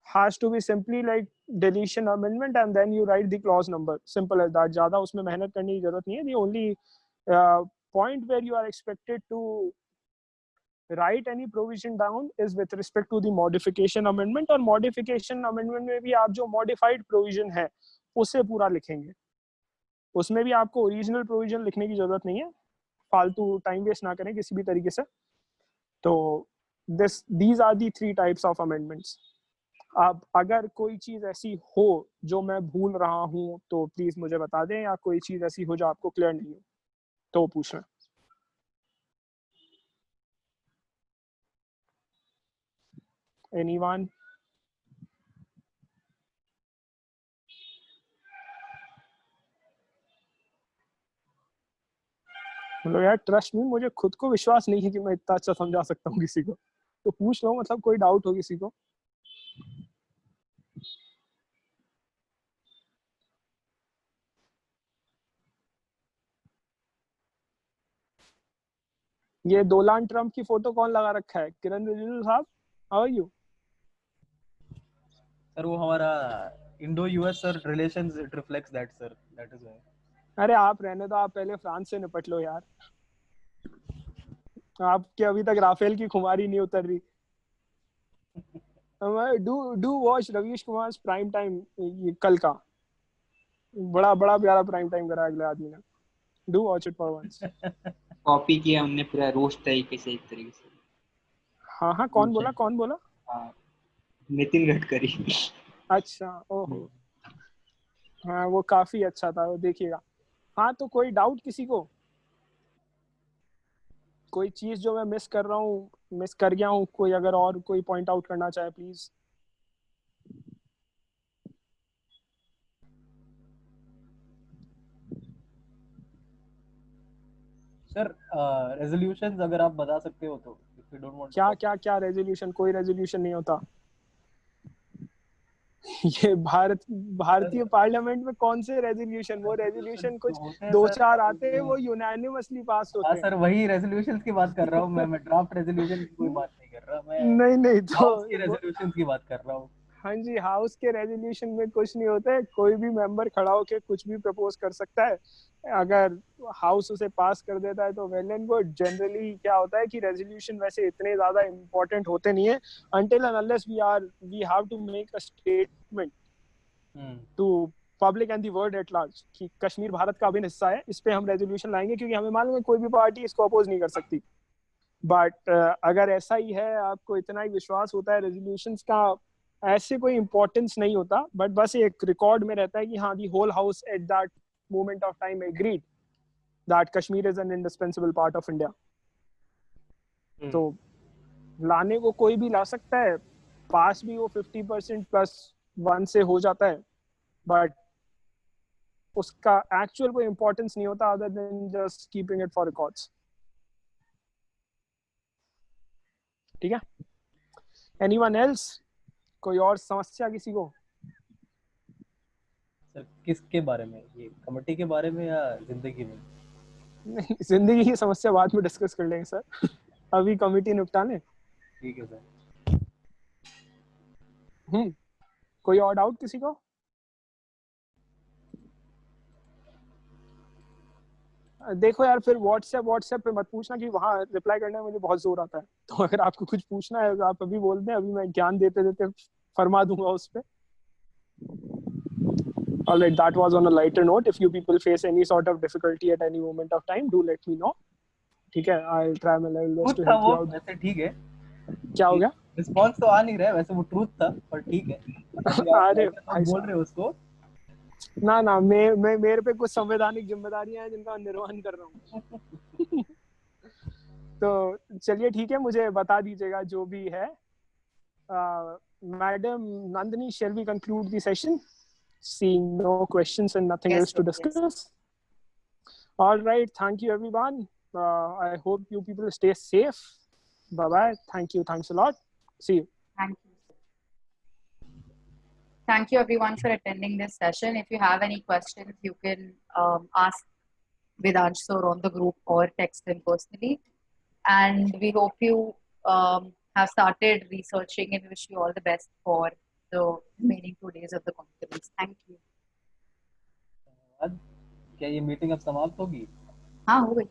has to be simply like deletion amendment and then you write the clause number, simple as that। ज़्यादा उसमें मेहनत करने की जरूरत नहीं है। The only point where you are expected to write any provision down is with respect to the modification amendment, और modification amendment में भी आप जो modified provision है उसे पूरा लिखेंगे। उसमें भी आपको original provision लिखने की जरूरत नहीं है, फालतू टाइम वेस्ट ना करें किसी भी तरीके से। तो these are the 3 types of amendments। अब अगर कोई चीज ऐसी हो जो मैं भूल रहा हूँ तो प्लीज मुझे बता दें, या कोई चीज ऐसी हो जो आपको क्लियर नहीं हो तो पूछना। Anyone? मतलब यार ट्रस्ट मी, मुझे खुद को विश्वास नहीं है कि मैं इतना अच्छा समझा सकता हूँ किसी को, तो पूछ लो, मतलब कोई डाउट हो किसी को। ये डोनाल्ड ट्रम्प की फोटो कौन लगा रखा है? किरण रिजिजू साहब, हाउ आर यू? सर वो हमारा Indo US sir relations, it reflects that sir, that is why. अरे आप रहने दो, आप पहले फ्रांस से निपट लो यार। आपके अभी तक राफेल की खुमारी नहीं उतर रही। Do watch Ravish Kumar prime time कल का, बड़ा प्यारा प्राइम टाइम करा अगले आदमी ने। Do watch it for once. Copy किया हमने पूरा रोस्ट तरीके से, एक तरीके से। हाँ कौन बोला? नितिन गडकरी। अच्छा, ओहो, हाँ वो काफी अच्छा था, वो देखिएगा। हाँ तो कोई डाउट किसी को? कोई चीज जो मैं मिस कर गया हूँ, कोई अगर और कोई पॉइंट आउट करना चाहे प्लीज। सर रेजोल्यूशंस अगर आप बता सकते हो तो, if you don't want क्या रेजोल्यूशन? कोई रेजोल्यूशन नहीं होता। ये भारतीय पार्लियामेंट में कौन से रेजोल्यूशन? वो रेजोल्यूशन कुछ 2-4 आते हैं, वो यूनानिमसली पास होते हैं। सर वही रेजोल्यूशंस की बात कर रहा हूँ मैं ड्राफ्ट रेजोल्यूशन की कोई बात नहीं कर रहा मैं। नहीं तो की रेजोल्यूशंस की बात कर रहा हूँ। हाँ जी, हाउस के रेजोल्यूशन में कुछ नहीं होता है, कोई भी मेंबर खड़ा होकर कुछ भी प्रपोज कर सकता है। अगर हाउस उसे पास कर देता है तो वेल एंड गुड। जनरली क्या होता है कि रेजोल्यूशन वैसे इतने ज्यादा इम्पोर्टेंट होते नहीं है until and unless we have to make a statement to public and the world at large कि कश्मीर भारत का अभिन्न हिस्सा है, इस पे हम रेजोल्यूशन लाएंगे, क्योंकि हमें मालूम है कोई भी पार्टी इसको अपोज नहीं कर सकती। बट अगर ऐसा ही है, आपको इतना ही विश्वास होता है रेजोल्यूशंस का, ऐसे कोई इम्पोर्टेंस नहीं होता, बट बस एक रिकॉर्ड में रहता है कि हाँ, the whole house at that moment of time agreed that Kashmir is an indispensable part of India. तो लाने को कोई भी ला सकता है, पास भी वो 50% +1 से हो जाता है, बट उसका एक्चुअल कोई इम्पोर्टेंस नहीं होता other than just keeping it for records. ठीक है, एनीवन एल्स? कोई और समस्या किसी को? सर किसके बारे में, ये कमेटी के बारे में या जिंदगी में? नहीं, जिंदगी की समस्या बाद में डिस्कस कर लेंगे सर, अभी कमेटी निपटा लें। ठीक है सर। कोई और डाउट किसी को? देखो यार, फिर व्हाट्सएप पे मत पूछना कि वहाँ रिप्लाई करने में मुझे बहुत जोर आता है। तो अगर आपको कुछ पूछना है तो आप अभी बोल दें, अभी मैं ज्ञान देते देते फरमा दूंगा उस पे। Alright, that was on a lighter note. If you people face any sort of difficulty at any moment of time, do let me know. ठीक है, I'll try my level best to help you out. वैसे ठीक है। क्या हो गया? Response तो आ नहीं रहा है, वैसे वो ट्रूथ था, पर ठीक है। अरे बोल रहे हो उसको? ना, मैं मेरे पे कुछ संवैधानिक जिम्मेदारियां हैं जिनका निर्वहन कर रहा हूँ। तो चलिए ठीक है, मुझे बता दीजिएगा जो भी है। Madam Nandini, shall we conclude the session? Seeing no questions and nothing else to discuss. Yes. All right, thank you everyone. I hope you people stay safe. Bye bye. Thank you. Thanks a lot. See you. Thank you. Thank you everyone for attending this session. If you have any questions, you can ask Vedansh sir on the group or text him personally. And we hope you have started researching, and wish you all the best for the remaining 2 days of the conference. Thank you. क्या ये meeting अब समाप्त होगी? हाँ, हो गई।